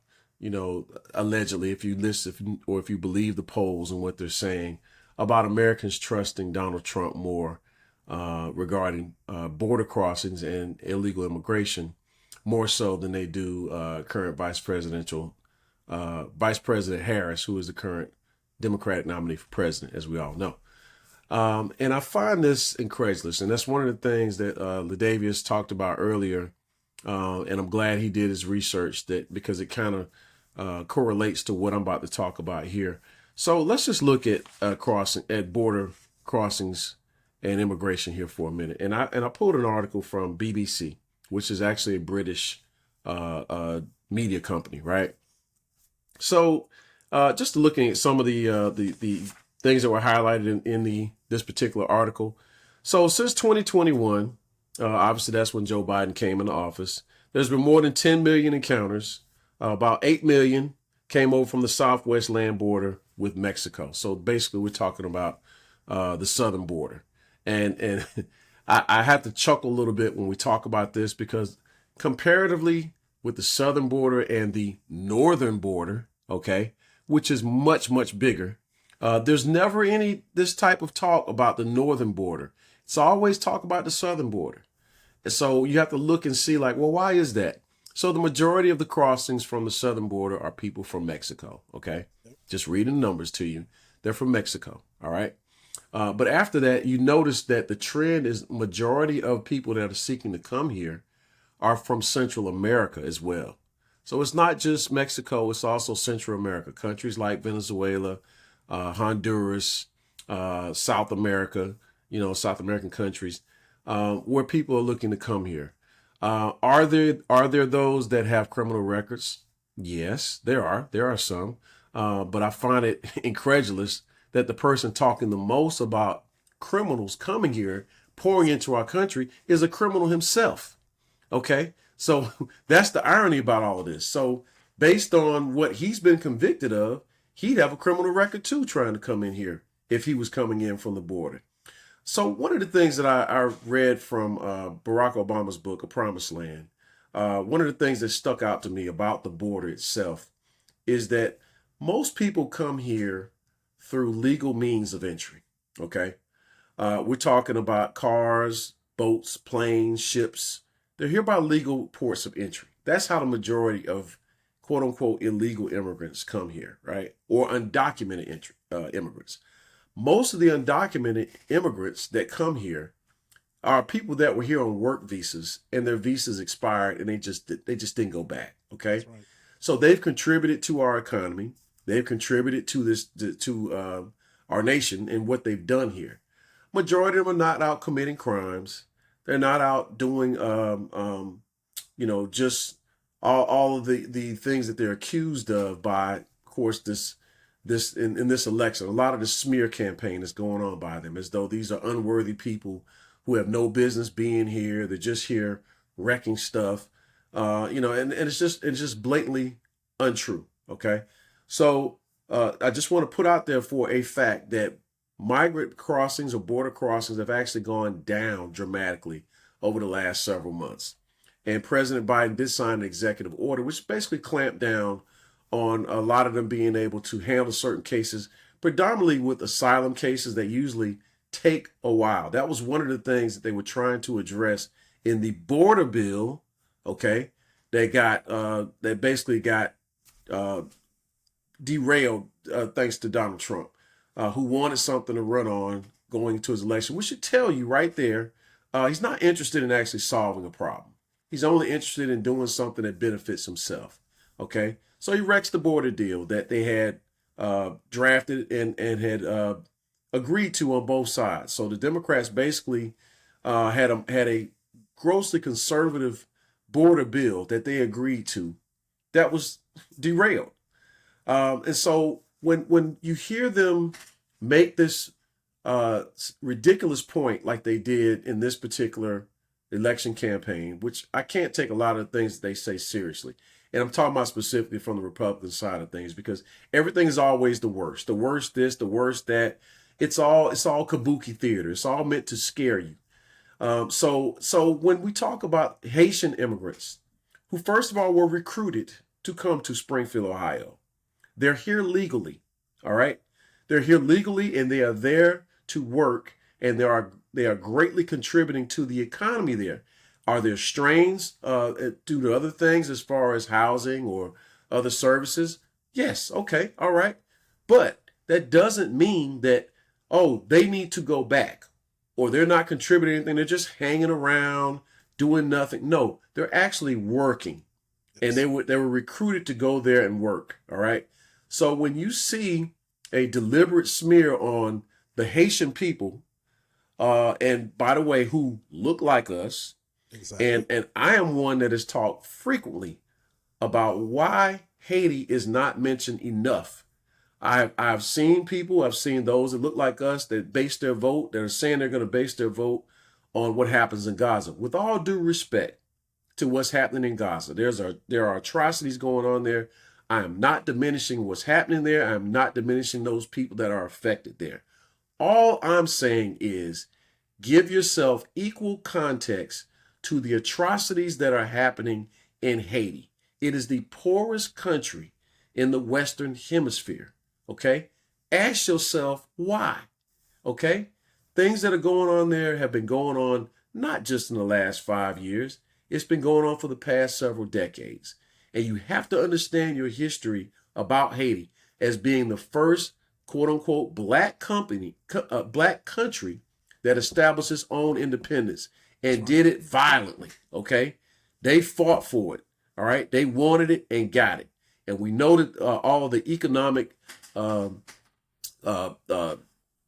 allegedly, if you listen or if you believe the polls and what they're saying about Americans trusting Donald Trump more regarding border crossings and illegal immigration, more so than they do current Vice President Harris, who is the current Democratic nominee for president, as we all know. And I find this incredulous. And that's one of the things that LaDavious talked about earlier. And I'm glad he did his research because it kind of correlates to what I'm about to talk about here. So let's just look at border crossings and immigration here for a minute. And I pulled an article from BBC, which is actually a British media company, right? So just looking at some of the things that were highlighted in this particular article. So since 2021, obviously that's when Joe Biden came into office, there's been more than 10 million encounters. About 8 million came over from the southwest land border with Mexico. So basically we're talking about the southern border. And I have to chuckle a little bit when we talk about this, because comparatively with the southern border and the northern border, okay, which is much, much bigger, there's never any this type of talk about the northern border. It's always talk about the southern border. And so you have to look and see like, well, why is that? So the majority of the crossings from the southern border are people from Mexico, okay? Just reading the numbers to you. They're from Mexico, all right? But after that, you notice that the trend is majority of people that are seeking to come here are from Central America as well. So it's not just Mexico, it's also Central America. Countries like Venezuela, Honduras, South America, South American countries, where people are looking to come here. Are there those that have criminal records? Yes, there are. There are some. But I find it incredulous that the person talking the most about criminals coming here, pouring into our country, is a criminal himself. Okay? So that's the irony about all of this. So based on what he's been convicted of, he'd have a criminal record too, trying to come in here if he was coming in from the border. So one of the things that I read from Barack Obama's book, A Promised Land, one of the things that stuck out to me about the border itself is that most people come here through legal means of entry, okay? We're talking about cars, boats, planes, ships. They're here by legal ports of entry. That's how the majority of quote unquote illegal immigrants come here, right? Or undocumented immigrants. Most of the undocumented immigrants that come here are people that were here on work visas and their visas expired and they just didn't go back, okay? That's right. So they've contributed to our economy. They've contributed to our nation and what they've done here. Majority of them are not out committing crimes. They're not out doing, just all of the things that they're accused of by, of course, this in this election. A lot of the smear campaign is going on by them, as though these are unworthy people who have no business being here. They're just here wrecking stuff, and it's just blatantly untrue. Okay, so I just want to put out there for a fact that migrant crossings or border crossings have actually gone down dramatically over the last several months. And President Biden did sign an executive order, which basically clamped down on a lot of them being able to handle certain cases, predominantly with asylum cases that usually take a while. That was one of the things that they were trying to address in the border bill. Okay, that basically got derailed thanks to Donald Trump, who wanted something to run on going into his election. We should tell you right there, he's not interested in actually solving a problem. He's only interested in doing something that benefits himself. Okay, so he wrecks the border deal that they had drafted and had agreed to on both sides. So the Democrats basically had a grossly conservative border bill that they agreed to that was derailed. And so when you hear them make this ridiculous point like they did in this particular election campaign, which I can't take a lot of things that they say seriously. And I'm talking about specifically from the Republican side of things, because everything is always the worst. The worst this, the worst that. It's all kabuki theater. It's all meant to scare you. So when we talk about Haitian immigrants, who first of all were recruited to come to Springfield, Ohio, they're here legally. All right, they're here legally, and they are there to work, and they are greatly contributing to the economy there. Are there strains due to other things as far as housing or other services? Yes. Okay. All right. But that doesn't mean that, they need to go back or they're not contributing anything. They're just hanging around doing nothing. No, they're actually working, and they were recruited to go there and work. All right. So when you see a deliberate smear on the Haitian people, and by the way, who look like us, Exactly. and I am one that has talked frequently about why Haiti is not mentioned enough. I've seen those that look like us that base their vote, that are saying they're going to base their vote on what happens in Gaza. With all due respect to what's happening in Gaza, there are atrocities going on there. I am not diminishing what's happening there. I am not diminishing those people that are affected there. All I'm saying is give yourself equal context to the atrocities that are happening in Haiti. It is the poorest country in the Western Hemisphere. Okay? Ask yourself why. Okay? Things that are going on there have been going on not just in the last 5 years. It's been going on for the past several decades. And you have to understand your history about Haiti as being the first quote unquote black country that established its own independence and did it violently. Okay? They fought for it. All right? They wanted it and got it. And we know that all the economic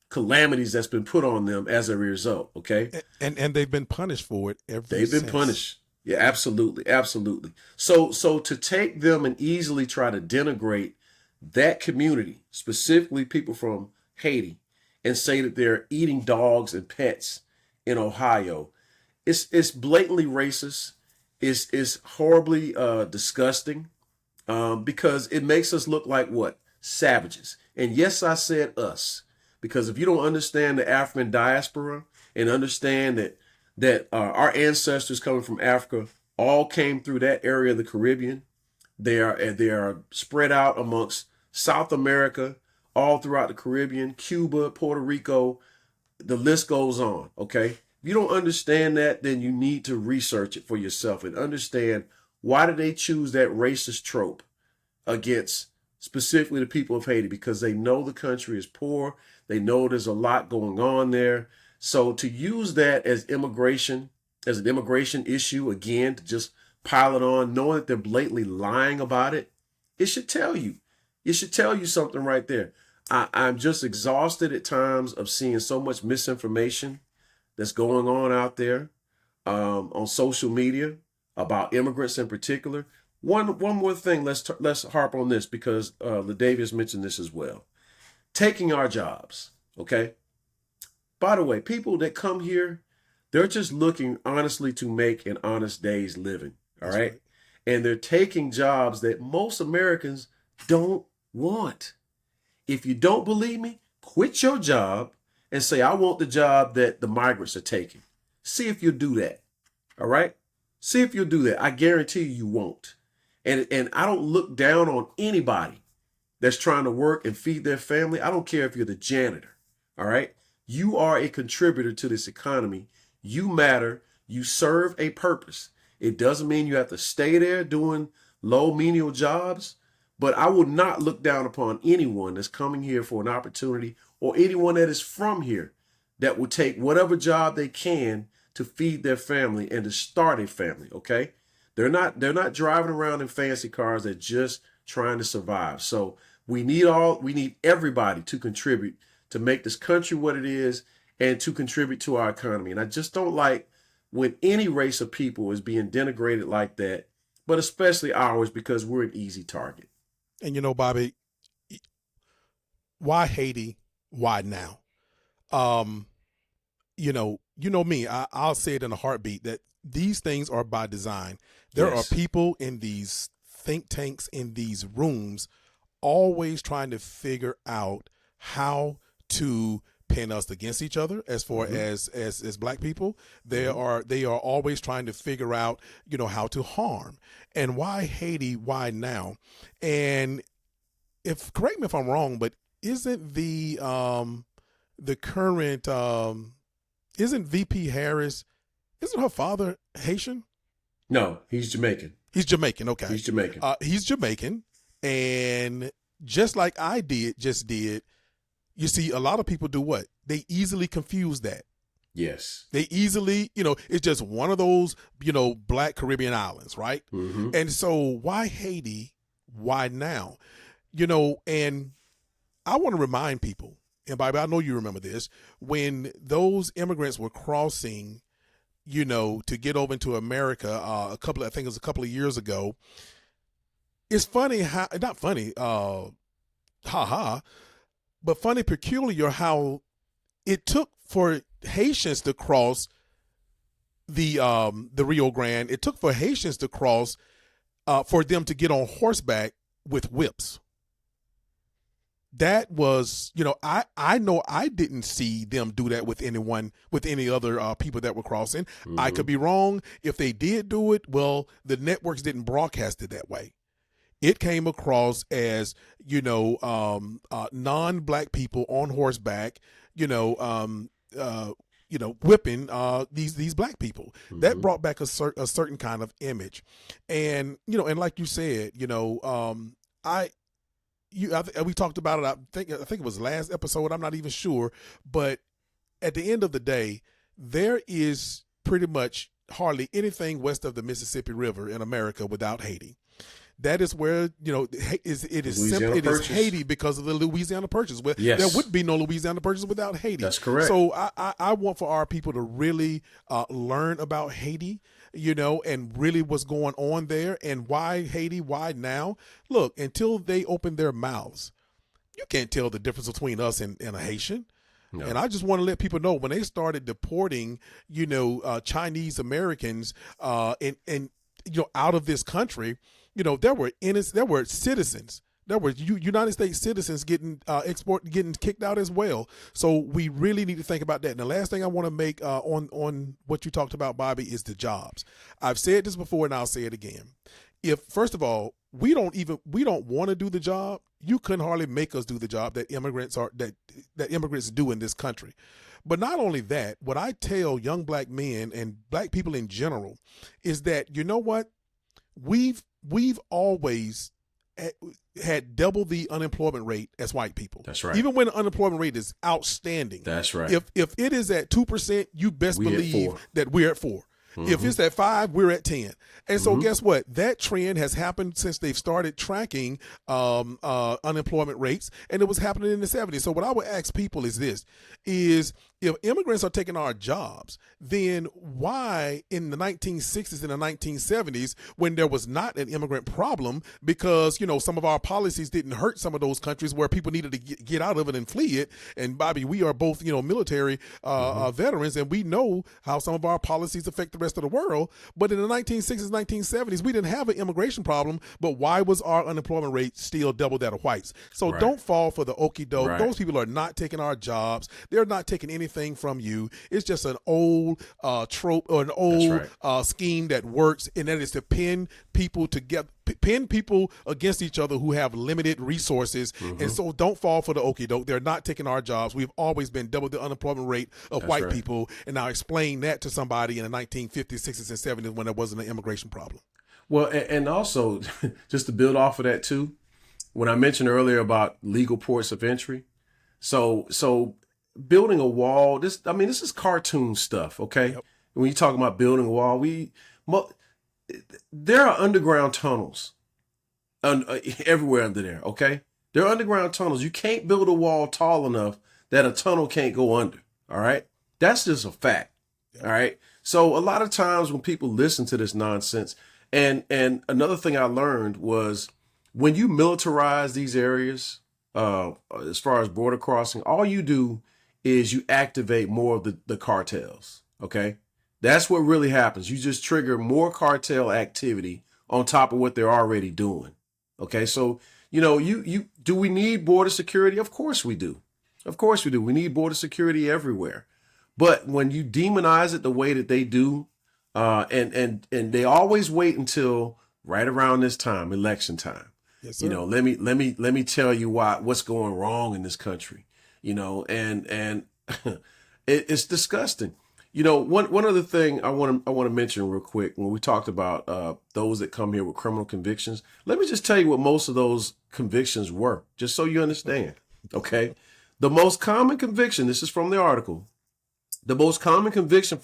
calamities that's been put on them as a result. Okay, and they've been punished for it They've been punished. Yeah, absolutely, absolutely. So to take them and easily try to denigrate that community, specifically people from Haiti, and say that they're eating dogs and pets in Ohio, it's blatantly racist. It's horribly disgusting. Because it makes us look like what? Savages. And yes, I said us, because if you don't understand the African diaspora and understand that our ancestors coming from Africa all came through that area of the Caribbean, they are spread out amongst South America, all throughout the Caribbean, Cuba, Puerto Rico, the list goes on. Okay, if you don't understand that, then you need to research it for yourself and understand why did they choose that racist trope against specifically the people of Haiti, because they know the country is poor. They know there's a lot going on there. So to use that as an immigration issue, again, to just pile it on, knowing that they're blatantly lying about it, it should tell you. It should tell you something right there. I'm just exhausted at times of seeing so much misinformation that's going on out there on social media about immigrants in particular. One more thing, let's harp on this, because LaDavious mentioned this as well. Taking our jobs, okay? By the way, people that come here, They're just looking honestly to make an honest day's living. All That's right. right. And they're taking jobs that most Americans don't want. If you don't believe me, quit your job and say, I want the job that the migrants are taking. See if you'll do that. All right. See if you'll do that. I guarantee you won't. And I don't look down on anybody that's trying to work and feed their family. I don't care if you're the janitor. All right. You are a contributor to this economy. You matter. You serve a purpose. It doesn't mean you have to stay there doing low menial jobs, but I would not look down upon anyone that's coming here for an opportunity, or anyone that is from here that will take whatever job they can to feed their family and to start a family. Okay. They're not driving around in fancy cars. They're just trying to survive. So we need everybody to contribute to make this country what it is and to contribute to our economy. And I just don't like when any race of people is being denigrated like that, but especially ours, because we're an easy target. And you know, Bobby, why Haiti? Why now? You know me, I'll say it in a heartbeat that these things are by design. There Yes. are people in these think tanks, in these rooms, always trying to figure out how to pin us against each other. As far as black people, they are always trying to figure out, how to harm. And why Haiti? Why now? And correct me if I'm wrong, but isn't the current isn't VP Harris, isn't her father Haitian? No, he's Jamaican. He's Jamaican. Okay, He's Jamaican. He's Jamaican, and just like I did, you see, a lot of people do what? They easily confuse that. Yes. They easily, it's just one of those, Black Caribbean islands, right? Mm-hmm. And so why Haiti? Why now? And I want to remind people, and Bobby, I know you remember this, when those immigrants were crossing, to get over into America, I think it was a couple of years ago. It's funny how, not funny, but funny, peculiar how it took for Haitians to cross the Rio Grande. It took for Haitians to cross for them to get on horseback with whips. That was, I know I didn't see them do that with anyone, with any other people that were crossing. Mm-hmm. I could be wrong. If they did do it, well, the networks didn't broadcast it that way. It came across as, non-black people on horseback, whipping these black people. Mm-hmm. That brought back a certain kind of image, and and like you said, we talked about it. I think it was last episode. I'm not even sure, but at the end of the day, there is pretty much hardly anything west of the Mississippi River in America without Haiti. That is where, it is Haiti because of the Louisiana Purchase. Well, yes. There would be no Louisiana Purchase without Haiti. That's correct. So I want for our people to really learn about Haiti, and really what's going on there, and why Haiti, why now. Look, until they open their mouths, you can't tell the difference between us and a Haitian. No. And I just want to let people know, when they started deporting, Chinese Americans and out of this country, there were citizens. There were United States citizens getting kicked out as well. So we really need to think about that. And the last thing I want to make on what you talked about, Bobby, is the jobs. I've said this before and I'll say it again. If, first of all, we don't want to do the job, you couldn't hardly make us do the job that immigrants do in this country. But not only that, what I tell young black men and black people in general is that, you know what? We've always had double the unemployment rate as white people. That's right. Even when the unemployment rate is outstanding. That's right. If it is at 2%, you best believe that we're at 4%. Mm-hmm. If it's at 5%, we're at 10%. And so guess what? That trend has happened since they've started tracking unemployment rates, and it was happening in the 70s. So what I would ask people is this, is if immigrants are taking our jobs, then why in the 1960s and the 1970s, when there was not an immigrant problem, because, some of our policies didn't hurt some of those countries where people needed to get out of it and flee it. And Bobby, we are both, military veterans, and we know how some of our policies affect the rest of the world. But in the 1960s, 1970s, we didn't have an immigration problem. But why was our unemployment rate still double that of whites? So don't fall for the okie doke. Right. Those people are not taking our jobs. They're not taking anything from you. It's just an old trope or an old scheme that works, and that is to pin people against each other who have limited resources. And so don't fall for the okie doke. They're not taking our jobs. We've always been double the unemployment rate of white people. And now explain that to somebody in the 1950s, 60s, and 70s when there wasn't an immigration problem. Well, and also just to build off of that too, when I mentioned earlier about legal ports of entry, so building a wall, this is cartoon stuff, okay? Yep. When you talk about building a wall, there are underground tunnels everywhere under there, okay? There are underground tunnels. You can't build a wall tall enough that a tunnel can't go under, all right? That's just a fact, all right? So a lot of times when people listen to this nonsense, and another thing I learned was when you militarize these areas, as far as border crossing, all you do is you activate more of the cartels, okay? That's what really happens. You just trigger more cartel activity on top of what they're already doing, okay? So, do we need border security? Of course we do. Of course we do. We need border security everywhere. But when you demonize it the way that they do, and they always wait until right around this time, election time. Yes, sir. Let me tell you what's going wrong in this country. And it's disgusting. One other thing I want to mention real quick when we talked about those that come here with criminal convictions. Let me just tell you what most of those convictions were, just so you understand. Okay, the most common conviction. This is from the article. The most common conviction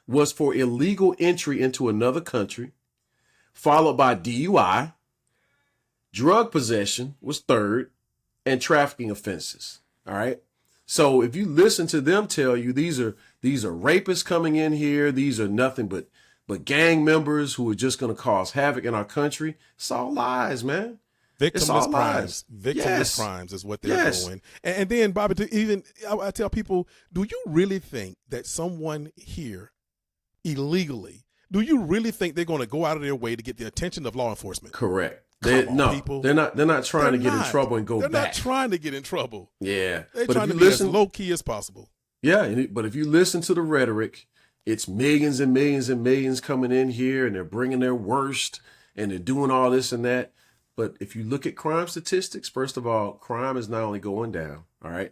was for illegal entry into another country, followed by DUI. Drug possession was third, and trafficking offenses. All right. So if you listen to them tell you these are rapists coming in here, these are nothing but gang members who are just going to cause havoc in our country, it's all lies, man. Victimless crimes. Victimless crimes is what they're doing. And then, Bobby, I tell people, do you really think that someone here illegally, do you really think they're going to go out of their way to get the attention of law enforcement? Correct. They're not trying to get in trouble and go back. They're not trying to get in trouble. Yeah. They're trying to be as low key as possible. Yeah, but if you listen to the rhetoric, it's millions and millions and millions coming in here, and they're bringing their worst, and they're doing all this and that. But if you look at crime statistics, first of all, crime is not only going down, all right?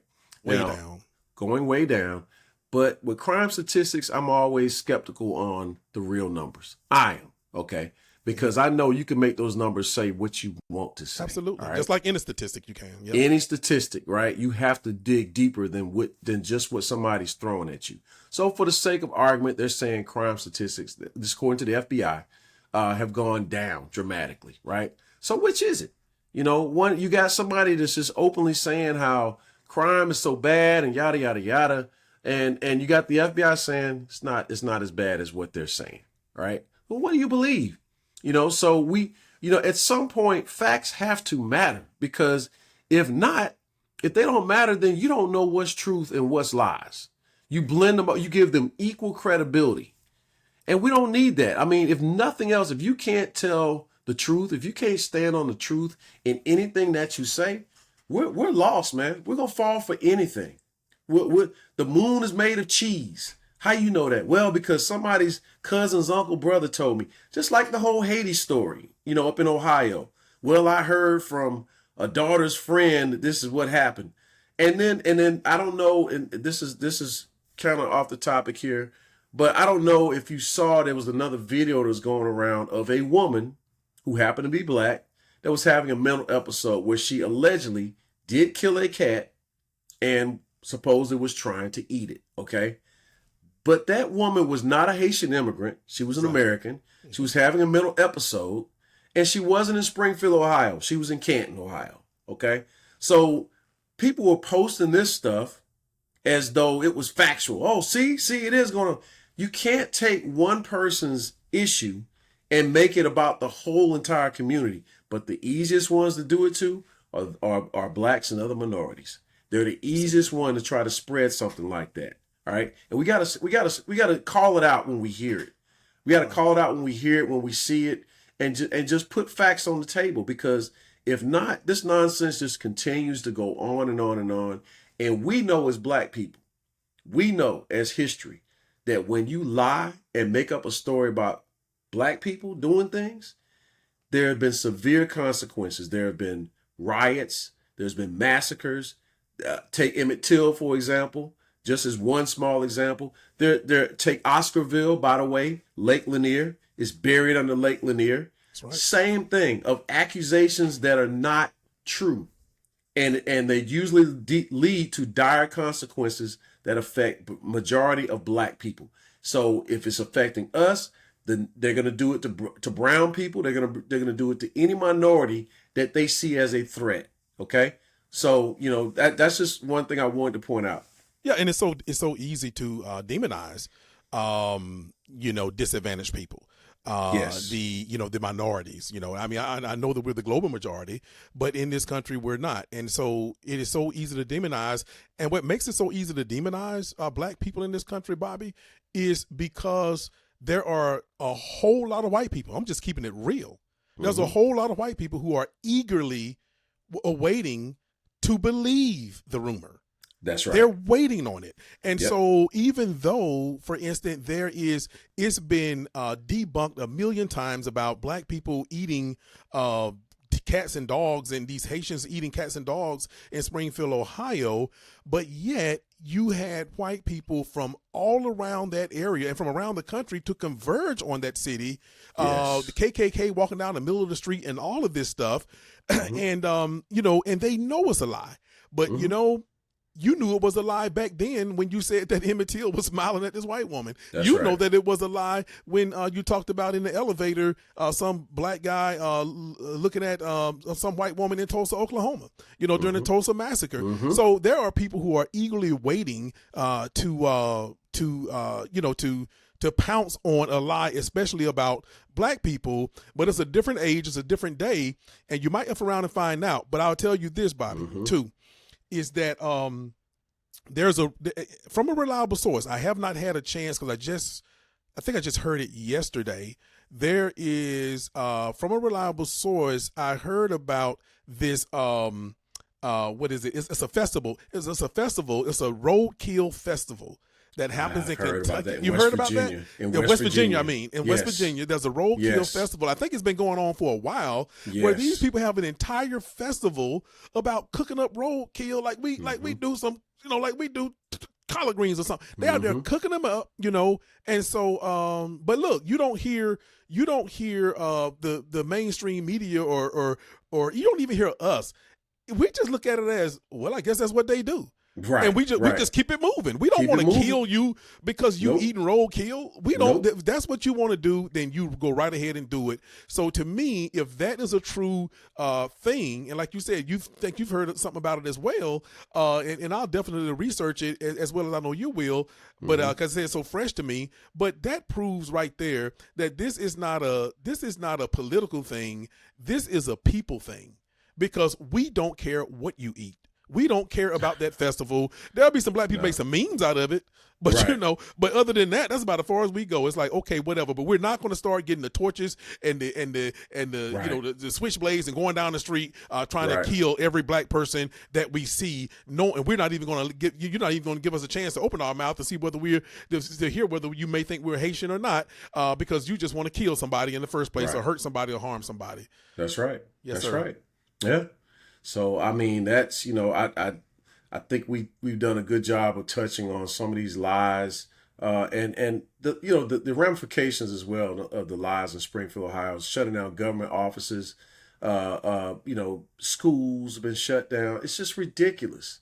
Going way down. But with crime statistics, I'm always skeptical on the real numbers. I am, okay? Because I know you can make those numbers say what you want to say. Absolutely. Right? Just like any statistic you can. Yep. Any statistic, right? You have to dig deeper than just what somebody's throwing at you. So for the sake of argument, they're saying crime statistics, this according to the FBI, have gone down dramatically, right? So which is it? You got somebody that's just openly saying how crime is so bad and yada, yada, yada. And you got the FBI saying it's not as bad as what they're saying, right? Well, what do you believe? So at some point, facts have to matter, because if they don't matter, then you don't know what's truth and what's lies. You blend them up, you give them equal credibility. And we don't need that. I mean, if nothing else, if you can't tell the truth, if you can't stand on the truth in anything that you say, we're lost, man. We're going to fall for anything. The moon is made of cheese. How you know that? Well, because somebody's cousin's uncle brother told me. Just like the whole Haiti story, up in Ohio. Well, I heard from a daughter's friend that this is what happened. And then I don't know, and this is kind of off the topic here, but I don't know if you saw, there was another video that was going around of a woman who happened to be black that was having a mental episode where she allegedly did kill a cat and supposedly was trying to eat it, okay? But that woman was not a Haitian immigrant. She was an American. She was having a mental episode, and she wasn't in Springfield, Ohio. She was in Canton, Ohio, okay? So people were posting this stuff as though it was factual. Oh, see, it is going to. You can't take one person's issue and make it about the whole entire community. But the easiest ones to do it to are blacks and other minorities. They're the easiest one to try to spread something like that. All right, and we gotta call it out when we hear it. We gotta call it out when we hear it, when we see it, and just put facts on the table. Because if not, this nonsense just continues to go on and on and on. And we know as black people, we know as history, that when you lie and make up a story about black people doing things, there have been severe consequences. There have been riots. There's been massacres. Take Emmett Till, for example, just as one small example. Take Oscarville, by the way, Lake Lanier is buried under Lake Lanier. That's right. Same thing, of accusations that are not true. And they usually lead to dire consequences that affect majority of black people. So if it's affecting us, then they're going to do it to brown people. They're going to do it to any minority that they see as a threat. Okay, so that's just one thing I wanted to point out. Yeah, and it's so easy to demonize, disadvantaged people. Yes. The minorities, I mean, I know that we're the global majority, but in this country we're not. And so it is so easy to demonize. And what makes it so easy to demonize black people in this country, Bobby, is because there are a whole lot of white people. I'm just keeping it real. There's a whole lot of white people who are eagerly awaiting to believe the rumor. That's right. They're waiting on it. And so even though, for instance, it's been debunked a million times about black people eating cats and dogs, and these Haitians eating cats and dogs in Springfield, Ohio, but yet you had white people from all around that area and from around the country to converge on that city. Yes. The KKK walking down the middle of the street and all of this stuff. And, and they know it's a lie. But, you knew it was a lie back then when you said that Emmett Till was smiling at this white woman. That's right. Know that it was a lie when you talked about in the elevator some black guy looking at some white woman in Tulsa, Oklahoma, during the Tulsa massacre. So there are people who are eagerly waiting to pounce on a lie, especially about black people. But it's a different age, it's a different day, and you might F around and find out. But I'll tell you this, Bobby, too, is that from a reliable source. I have not had a chance because I think I just heard it yesterday. There is from a reliable source, I heard about this what is it? It's a festival. It's a roadkill festival that happens in Kentucky. You've heard about that? In West Virginia, in West Virginia, there's a roadkill festival. I think it's been going on for a while, where these people have an entire festival about cooking up roadkill, like we do some, like we do collard greens or something. They out there cooking them up, and so but look, you don't hear the mainstream media or you don't even hear us. We just look at it as, well, I guess that's what they do. Right. And we just keep it moving. We don't want to kill you because you eating roadkill. We don't. If that's what you want to do, then you go right ahead and do it. So to me, if that is a true thing, and like you said, you think you've heard something about it as well, and I'll definitely research it as well as I know you will. But because it's so fresh to me, but that proves right there that this is not a political thing. This is a people thing, because we don't care what you eat. We don't care about that festival. There'll be some black people make some memes out of it, but but other than that, that's about as far as we go. It's like, okay, whatever. But we're not going to start getting the torches and the the switchblades and going down the street trying to kill every black person that we see. No, and we're not even going to give you're not even going to give us a chance to open our mouth to see whether to hear whether you may think we're Haitian or not, because you just want to kill somebody in the first place or hurt somebody or harm somebody. That's right. Yes, that's sir. right. Yeah. So, I mean, that's, I think we've done a good job of touching on some of these lies and the ramifications as well of the lies in Springfield, Ohio, shutting down government offices, schools have been shut down. It's just ridiculous,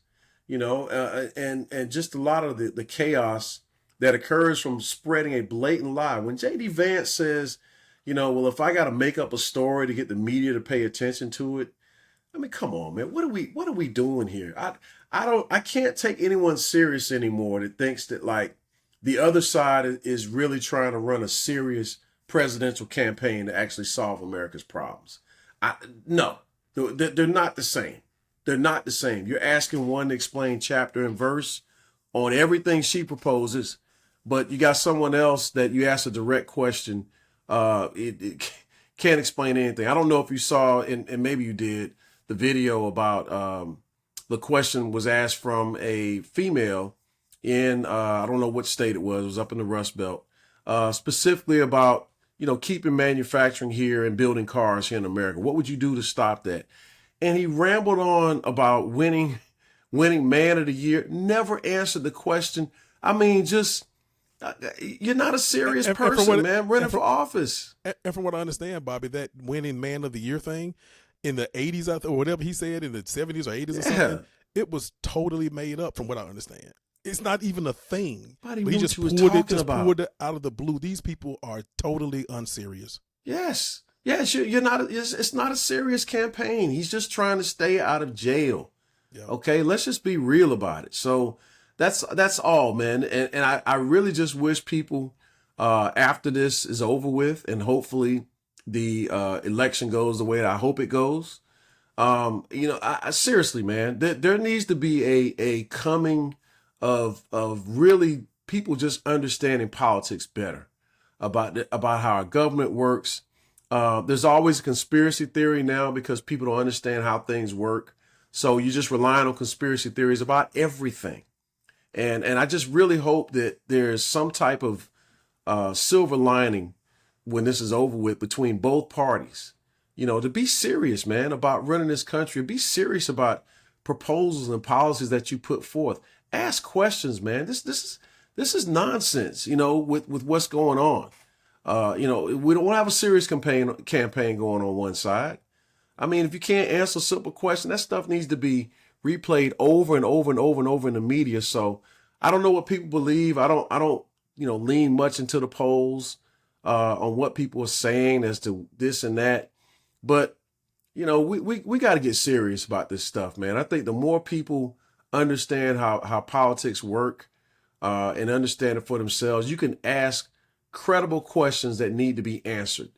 and just a lot of the chaos that occurs from spreading a blatant lie. When J.D. Vance says, well, if I got to make up a story to get the media to pay attention to it, I mean, come on, man. What are we doing here? I can't take anyone serious anymore that thinks that like the other side is really trying to run a serious presidential campaign to actually solve America's problems. No, they're not the same. They're not the same. You're asking one to explain chapter and verse on everything she proposes, but you got someone else that you ask a direct question. It can't explain anything. I don't know if you saw, and maybe you did, the video about the question was asked from a female in, I don't know what state it was up in the Rust Belt, specifically about, keeping manufacturing here and building cars here in America. What would you do to stop that? And he rambled on about winning man of the year, never answered the question. I mean, just, you're not a serious person, man, running for office. And from what I understand, Bobby, that winning man of the year thing in the 80s, or whatever he said, in the 70s or 80s or something, it was totally made up from what I understand. It's not even a thing. He just pulled it out of the blue. These people are totally unserious. Yes. Yes, you're not. It's not a serious campaign. He's just trying to stay out of jail. Yeah. Okay, let's just be real about it. So that's all, man. And I really just wish people after this is over with, and hopefully the election goes the way that I hope it goes. I seriously, man, there needs to be a coming of really people just understanding politics better about how our government works. There's always a conspiracy theory now because people don't understand how things work. So you're just relying on conspiracy theories about everything. And I just really hope that there's some type of silver lining when this is over with between both parties, to be serious, man, about running this country, be serious about proposals and policies that you put forth. Ask questions, man. This is nonsense, with what's going on. We don't want to have a serious campaign going on one side. I mean, if you can't answer a simple question, that stuff needs to be replayed over and over and over and over in the media. So I don't know what people believe. I don't lean much into the polls on what people are saying as to this and that. But, we got to get serious about this stuff, man. I think the more people understand how politics work and understand it for themselves, you can ask credible questions that need to be answered,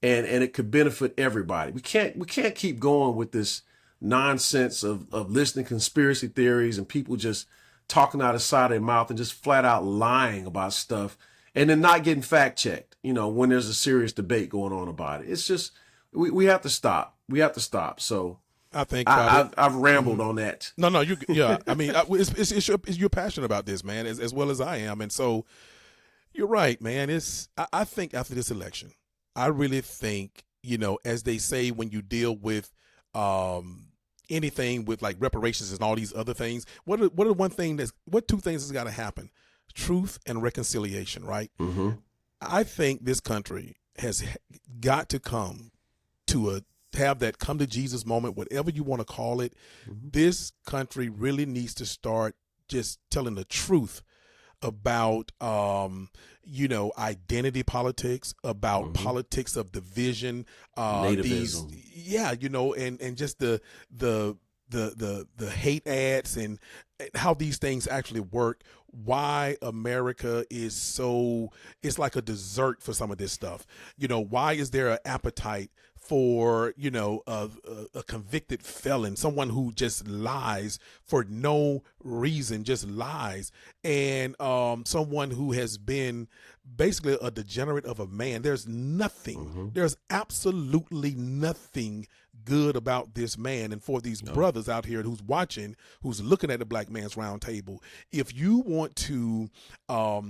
and it could benefit everybody. We can't keep going with this nonsense of listening to conspiracy theories and people just talking out of the side of their mouth and just flat out lying about stuff and then not getting fact checked, when there's a serious debate going on about it. It's just, we have to stop. We have to stop. So I think I've rambled on that. No, yeah. I mean, you're passionate about this, man, as well as I am. And so you're right, man. I think after this election, I really think, as they say, when you deal with anything with like reparations and all these other things, what two things has got to happen? Truth and reconciliation, right? Mm-hmm. I think this country has got to come to have that come to Jesus moment, whatever you want to call it. Mm-hmm. This country really needs to start just telling the truth about identity politics, about mm-hmm. politics of division, nativism. And just the hate ads and how these things actually work, why America is so, it's like a dessert for some of this stuff. Why is there an appetite for, a convicted felon, someone who just lies for no reason, just lies, and someone who has been basically a degenerate of a man? There's nothing, mm-hmm. there's absolutely nothing good about this man. And for these brothers out here who's watching, who's looking at the Black Man's Round Table, if you want to, I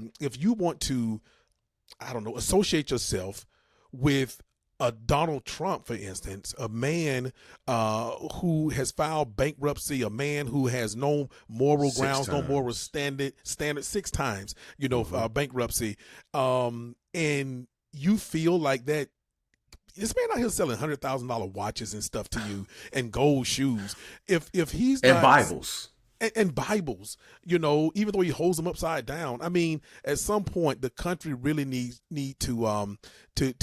don't know, associate yourself with a Donald Trump, for instance, a man who has filed bankruptcy, a man who has no moral grounds, no moral standard 6 times, mm-hmm. Bankruptcy, and you feel like that. This man out here selling $100,000 watches and stuff to you and gold shoes. If he's and not, Bibles. and Bibles, even though he holds them upside down. I mean, at some point, the country really need to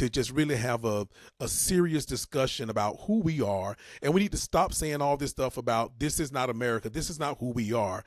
just really have a serious discussion about who we are, and we need to stop saying all this stuff about this is not America, this is not who we are.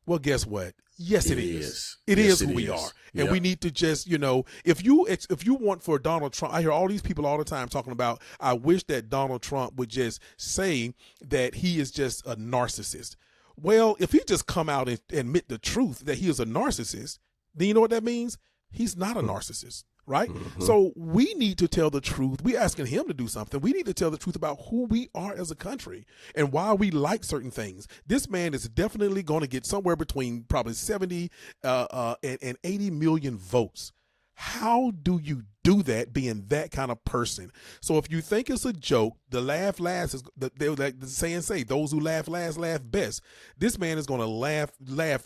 Well, guess what? Yes, it is. It is who we are. And we need to just, if you want for Donald Trump, I hear all these people all the time talking about, I wish that Donald Trump would just say that he is just a narcissist. Well, if he just come out and admit the truth that he is a narcissist, then you know what that means? He's not a narcissist, right? Mm-hmm. So we need to tell the truth. We're asking him to do something. We need to tell the truth about who we are as a country and why we like certain things. This man is definitely going to get somewhere between probably 70 and 80 million votes. How do you do that being that kind of person? So if you think it's a joke, the laugh last is the saying say, those who laugh last laugh best. This man is going to laugh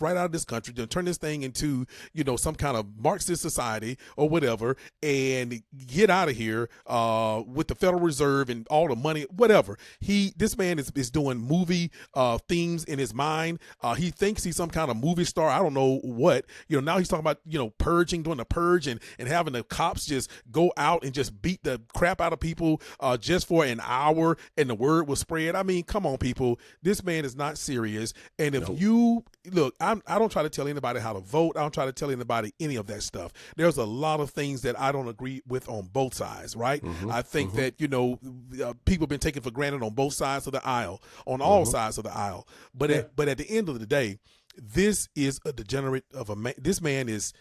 right out of this country, to turn this thing into, some kind of Marxist society or whatever, and get out of here with the Federal Reserve and all the money, whatever. This man is doing movie themes in his mind. He thinks he's some kind of movie star. I don't know what. Now he's talking about, purging, doing the purge and having the cops just go out and just beat the crap out of people just for an hour, and the word will spread. I mean, come on, people. This man is not serious. And if you look, I don't try to tell anybody how to vote. I don't try to tell anybody any of that stuff. There's a lot of things that I don't agree with on both sides, right? Mm-hmm, I think that, people have been taken for granted on both sides of the aisle, on all sides of the aisle. But at the end of the day, this is a degenerate of a man. This man is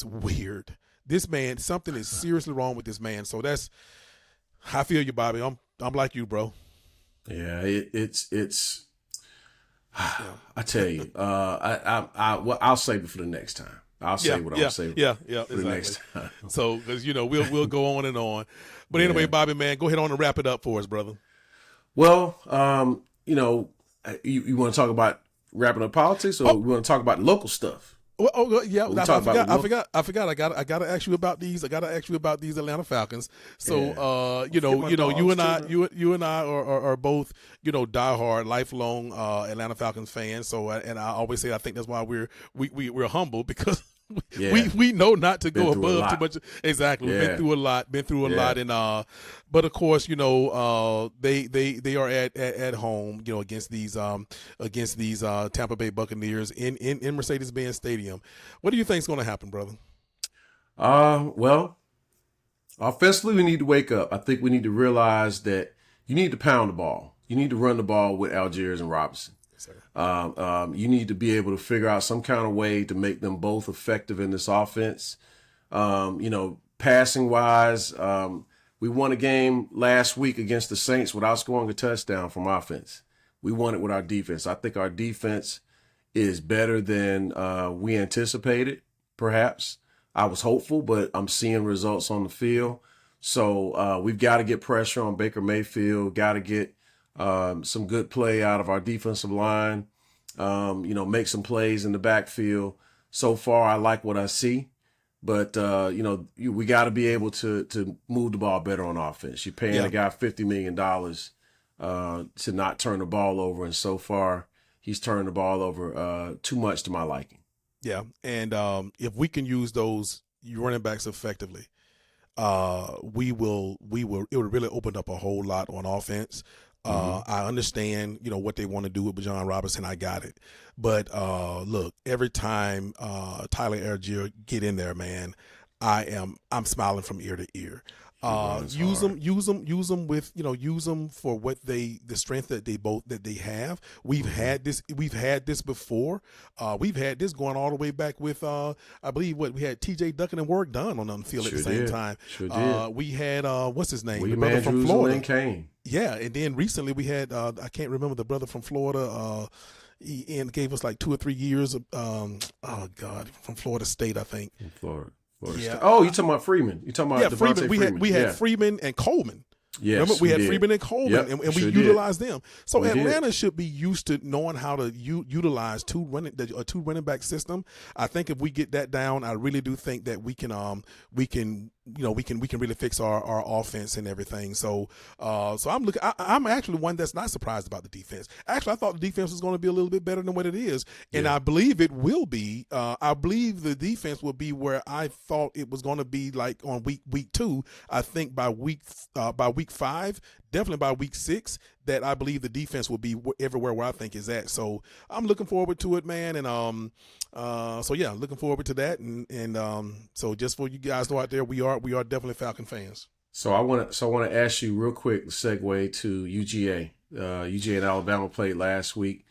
weird. This man, something is seriously wrong with this man. So I feel you, Bobby. I'm like you, bro. Yeah, it's. I tell you, I'll save it for the next time. I'll say what I'll say. For exactly. The next time. So, because we'll go on and on. But anyway, Bobby, man, go ahead on and wrap it up for us, brother. Well, you want to talk about wrapping up politics, or we want to talk about local stuff? Oh yeah, I forgot. I gotta ask you about these. I gotta ask you about these Atlanta Falcons. So you and I are both diehard, lifelong Atlanta Falcons fans. So and I always say I think that's why we're humble, because we know not to go above too much. Exactly. We've been through a lot. And but of course, they are at home, against these Tampa Bay Buccaneers in Mercedes-Benz Stadium. What do you think is going to happen, brother? Well, offensively, we need to wake up. I think we need to realize that you need to pound the ball. You need to run the ball with Algiers and Robinson. You need to be able to figure out some kind of way to make them both effective in this offense. Passing wise, we won a game last week against the Saints without scoring a touchdown from offense. We won it with our defense. I think our defense is better than we anticipated, perhaps. I was hopeful, but I'm seeing results on the field. So we've got to get pressure on Baker Mayfield, got to get some good play out of our defensive line, make some plays in the backfield. So far, I like what I see. But, we got to be able to move the ball better on offense. You're paying a guy $50 million to not turn the ball over. And so far, he's turned the ball over too much to my liking. Yeah. And if we can use those running backs effectively, it would really open up a whole lot on offense. I understand, what they want to do with Bijan Robinson. I got it. But look, every time Tyler Algier get in there, man, I'm smiling from ear to ear. Use them for what the strength that they have. We've had this before. We've had this going all the way back with I believe we had TJ Ducking and Work done on the field at the same time. Sure did. We had what's his name? William the brother Andrews from Florida. And Kane. Yeah, and then recently we had I can't remember the brother from Florida. He gave us like 2 or 3 years of from Florida State, I think. In Florida. Yeah. Oh, you talking about Freeman? You talking about Freeman? We had Freeman and Coleman. Yes, remember we had Freeman and Coleman, and we utilized them. So Atlanta should be used to knowing how to utilize a two running back system. I think if we get that down, I really do think that we can we can really fix our offense and everything. So I'm actually one that's not surprised about the defense. Actually, I thought the defense was going to be a little bit better than what it is, and I believe it will be. I believe the defense will be where I thought it was going to be, like on week 2. I think by week 5, definitely by week 6, that I believe the defense will be everywhere where I think is at. So I'm looking forward to it, man. And looking forward to that. And so just for you guys know out there, we are definitely Falcon fans. So I want to ask you real quick, segue to UGA. UGA and Alabama played last week.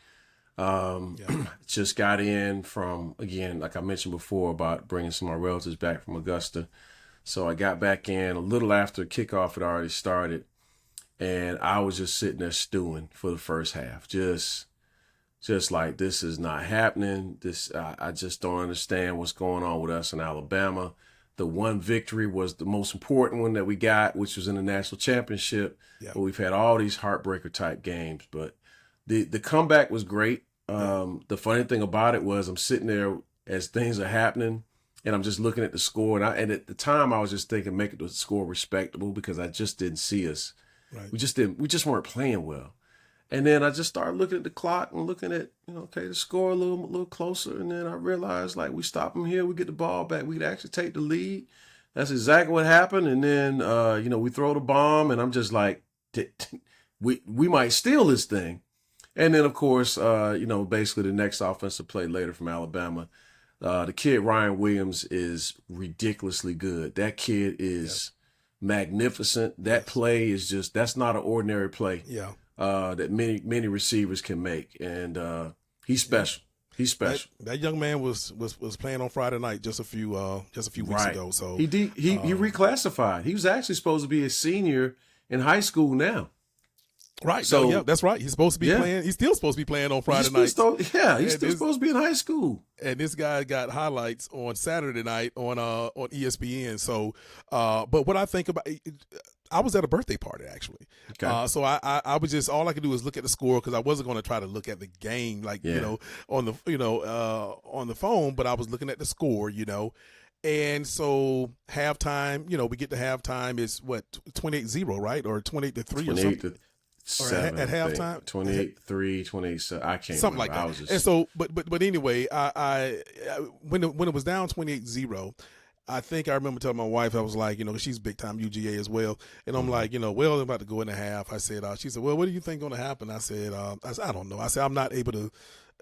Just got in from, again, like I mentioned before, about bringing some of my relatives back from Augusta. So I got back in a little after kickoff had already started, and I was just sitting there stewing for the first half. Just like, this is not happening. I just don't understand what's going on with us in Alabama. The one victory was the most important one that we got, which was in the national championship. Yeah. But we've had all these heartbreaker type games. But the comeback was great. The funny thing about it was, I'm sitting there as things are happening, and I'm just looking at the score. And at the time, I was just thinking, make the score respectable, because I just didn't see us. Right. We just weren't playing well. And then I just started looking at the clock and looking at, the score a little closer. And then I realized, like, we stop them here, we get the ball back, we could actually take the lead. That's exactly what happened. And then, we throw the bomb, and I'm just like, we might steal this thing. And then, of course, basically the next offensive play later from Alabama, the kid Ryan Williams is ridiculously good. That kid is magnificent. That play is that's not an ordinary play. Yeah. That many receivers can make, and he's special. He's special. That young man was playing on Friday night just a few weeks ago. So he reclassified. He was actually supposed to be a senior in high school now. Right. So that's right. He's supposed to be playing. He's still supposed to be playing on Friday night. He's still supposed to be in high school. And this guy got highlights on Saturday night on ESPN. So, but what I think about, I was at a birthday party actually. Okay. So I was just, all I could do was look at the score, because I wasn't going to try to look at the game on the phone, but I was looking at the score, And so halftime, we get to halftime, is what, 28-0, right? Or 28-3 or something. Or at halftime, 28-3, 28-7. I can't something remember. Like that. And so, but anyway, I when it was down 28-0, I think I remember telling my wife, I was like, she's big time UGA as well, and I'm like, well, I'm about to go in the half. I said, she said, well, what do you think going to happen? I said, I don't know. I said, I'm not able to,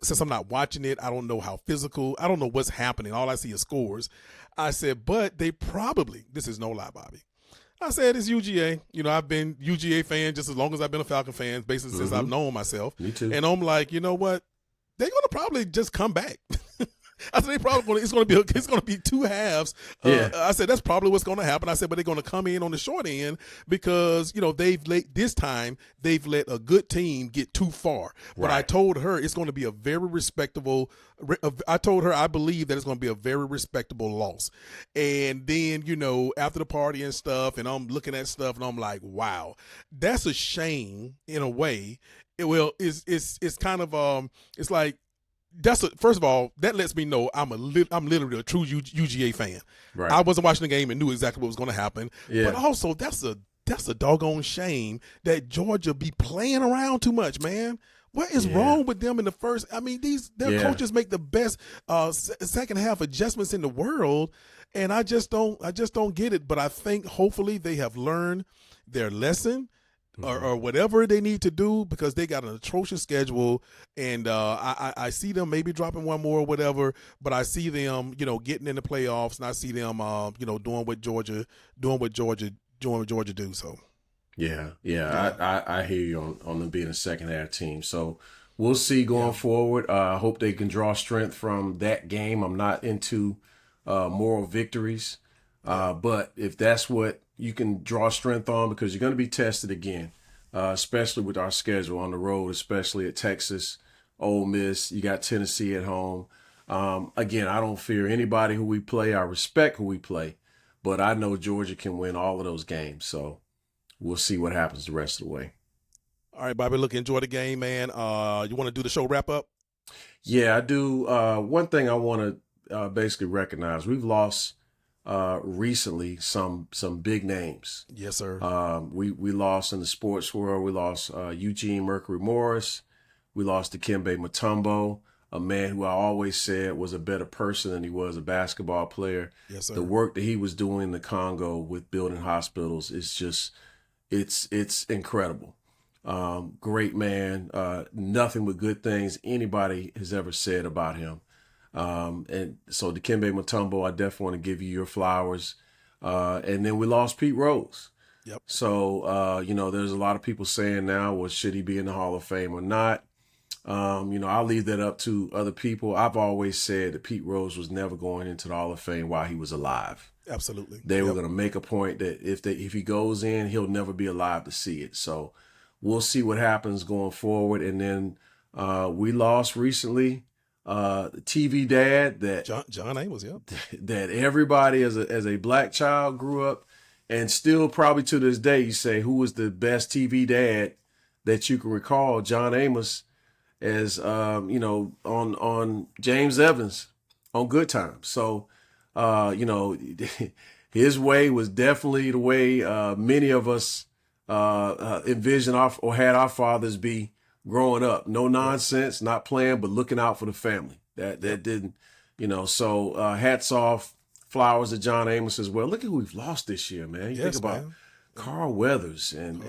since I'm not watching it, I don't know how physical. I don't know what's happening. All I see is scores. I said, but they probably, this is no lie, Bobby, I said, it's UGA. I've been UGA fan just as long as I've been a Falcon fan, basically since I've known myself. Me too. And I'm like, you know what? They're gonna probably just come back. I said, it's gonna be 2 halves. I said, that's probably what's gonna happen. I said, but they're gonna come in on the short end, because they've let a good team get too far. But I told her it's going to be a very respectable. I told her I believe that it's going to be a very respectable loss. And then after the party and stuff, and I'm looking at stuff, and I'm like, wow, that's a shame in a way. It's kind of it's like. First of all, that lets me know I'm literally a true UGA fan. Right. I wasn't watching the game and knew exactly what was going to happen. Yeah. But also, that's a doggone shame that Georgia be playing around too much, man. What is wrong with them in the first? I mean, their coaches make the best second half adjustments in the world, and I just don't get it. But I think hopefully they have learned their lesson. Or whatever they need to do, because they got an atrocious schedule, and I see them maybe dropping one more or whatever, but I see them getting in the playoffs, and I see them doing what Georgia do. So I hear you on them being a second half team. So we'll see going forward. I hope they can draw strength from that game. I'm not into moral victories, but if that's what you can draw strength on, because you're going to be tested again, especially with our schedule on the road, especially at Texas, Ole Miss. You got Tennessee at home. Again, I don't fear anybody who we play. I respect who we play, but I know Georgia can win all of those games. So we'll see what happens the rest of the way. All right, Bobby, look, enjoy the game, man. You want to do the show wrap up? Yeah, I do. One thing I want to basically recognize, we've lost recently some big names. Yes, sir. We lost in the sports world. We lost Eugene Mercury Morris. We lost Dikembe Mutombo, a man who I always said was a better person than he was a basketball player. Yes, sir. The work that he was doing in the Congo with building hospitals is just, it's incredible. Great man. Nothing but good things anybody has ever said about him. And so Dikembe Mutombo, I definitely want to give you your flowers. And then we lost Pete Rose. Yep. So, there's a lot of people saying now, well, should he be in the Hall of Fame or not? I'll leave that up to other people. I've always said that Pete Rose was never going into the Hall of Fame while he was alive. Absolutely. They were going to make a point that if he goes in, he'll never be alive to see it. So we'll see what happens going forward. And then we lost recently the TV dad that John Amos, yeah, that everybody as a black child grew up, and still probably to this day you say, who was the best TV dad that you can recall? John Amos, as on James Evans on Good Times. So his way was definitely the way many of us envisioned or had our fathers be growing up. No nonsense, not playing, but looking out for the family. That didn't, so hats off, flowers to John Amos as well. Look at who we've lost this year, man. You think about Carl Weathers and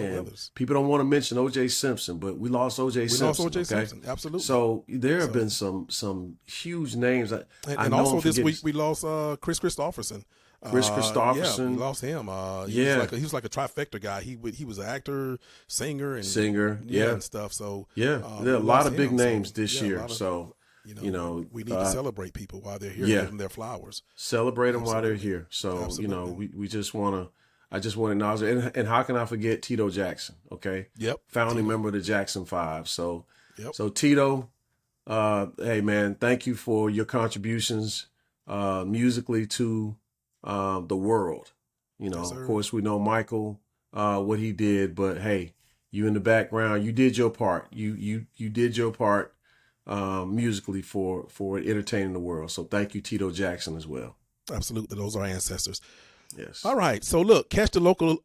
people don't want to mention O.J. Simpson, but we lost O.J. Simpson. Simpson, absolutely. So there have been some huge names. And also this week we lost Chris Christopherson. Chris Christopherson. Yeah, we lost him. He was like a trifecta guy. He was an actor, singer, and stuff. So there are a lot of big names this year. So we need to celebrate people while they're here, give them their flowers. Celebrate them while they're here. So we just want to. I just want to acknowledge, and how can I forget Tito Jackson? Okay. Yep. Founding member of the Jackson 5. So, so Tito, hey man, thank you for your contributions musically to the world. Of course we know Michael, what he did, but hey, you in the background, you did your part. You did your part musically for entertaining the world. So thank you, Tito Jackson, as well. Absolutely, those are our ancestors. Yes. All right. So look, catch the local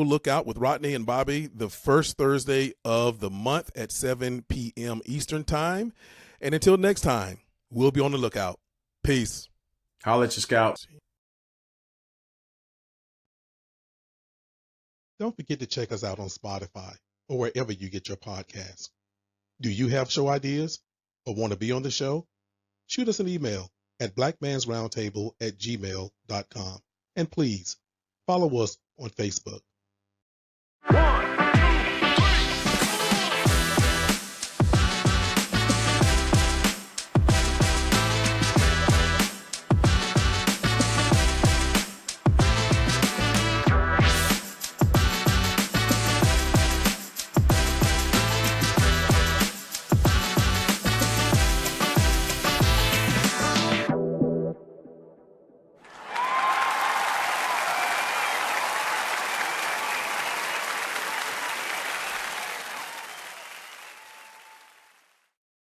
lookout with Rodney and Bobby the first Thursday of the month at 7 p.m. Eastern time. And until next time, we'll be on the lookout. Peace. Holla at your scouts. Don't forget to check us out on Spotify or wherever you get your podcasts. Do you have show ideas or want to be on the show? Shoot us an email at blackmansroundtable@gmail.com. And please follow us on Facebook. 1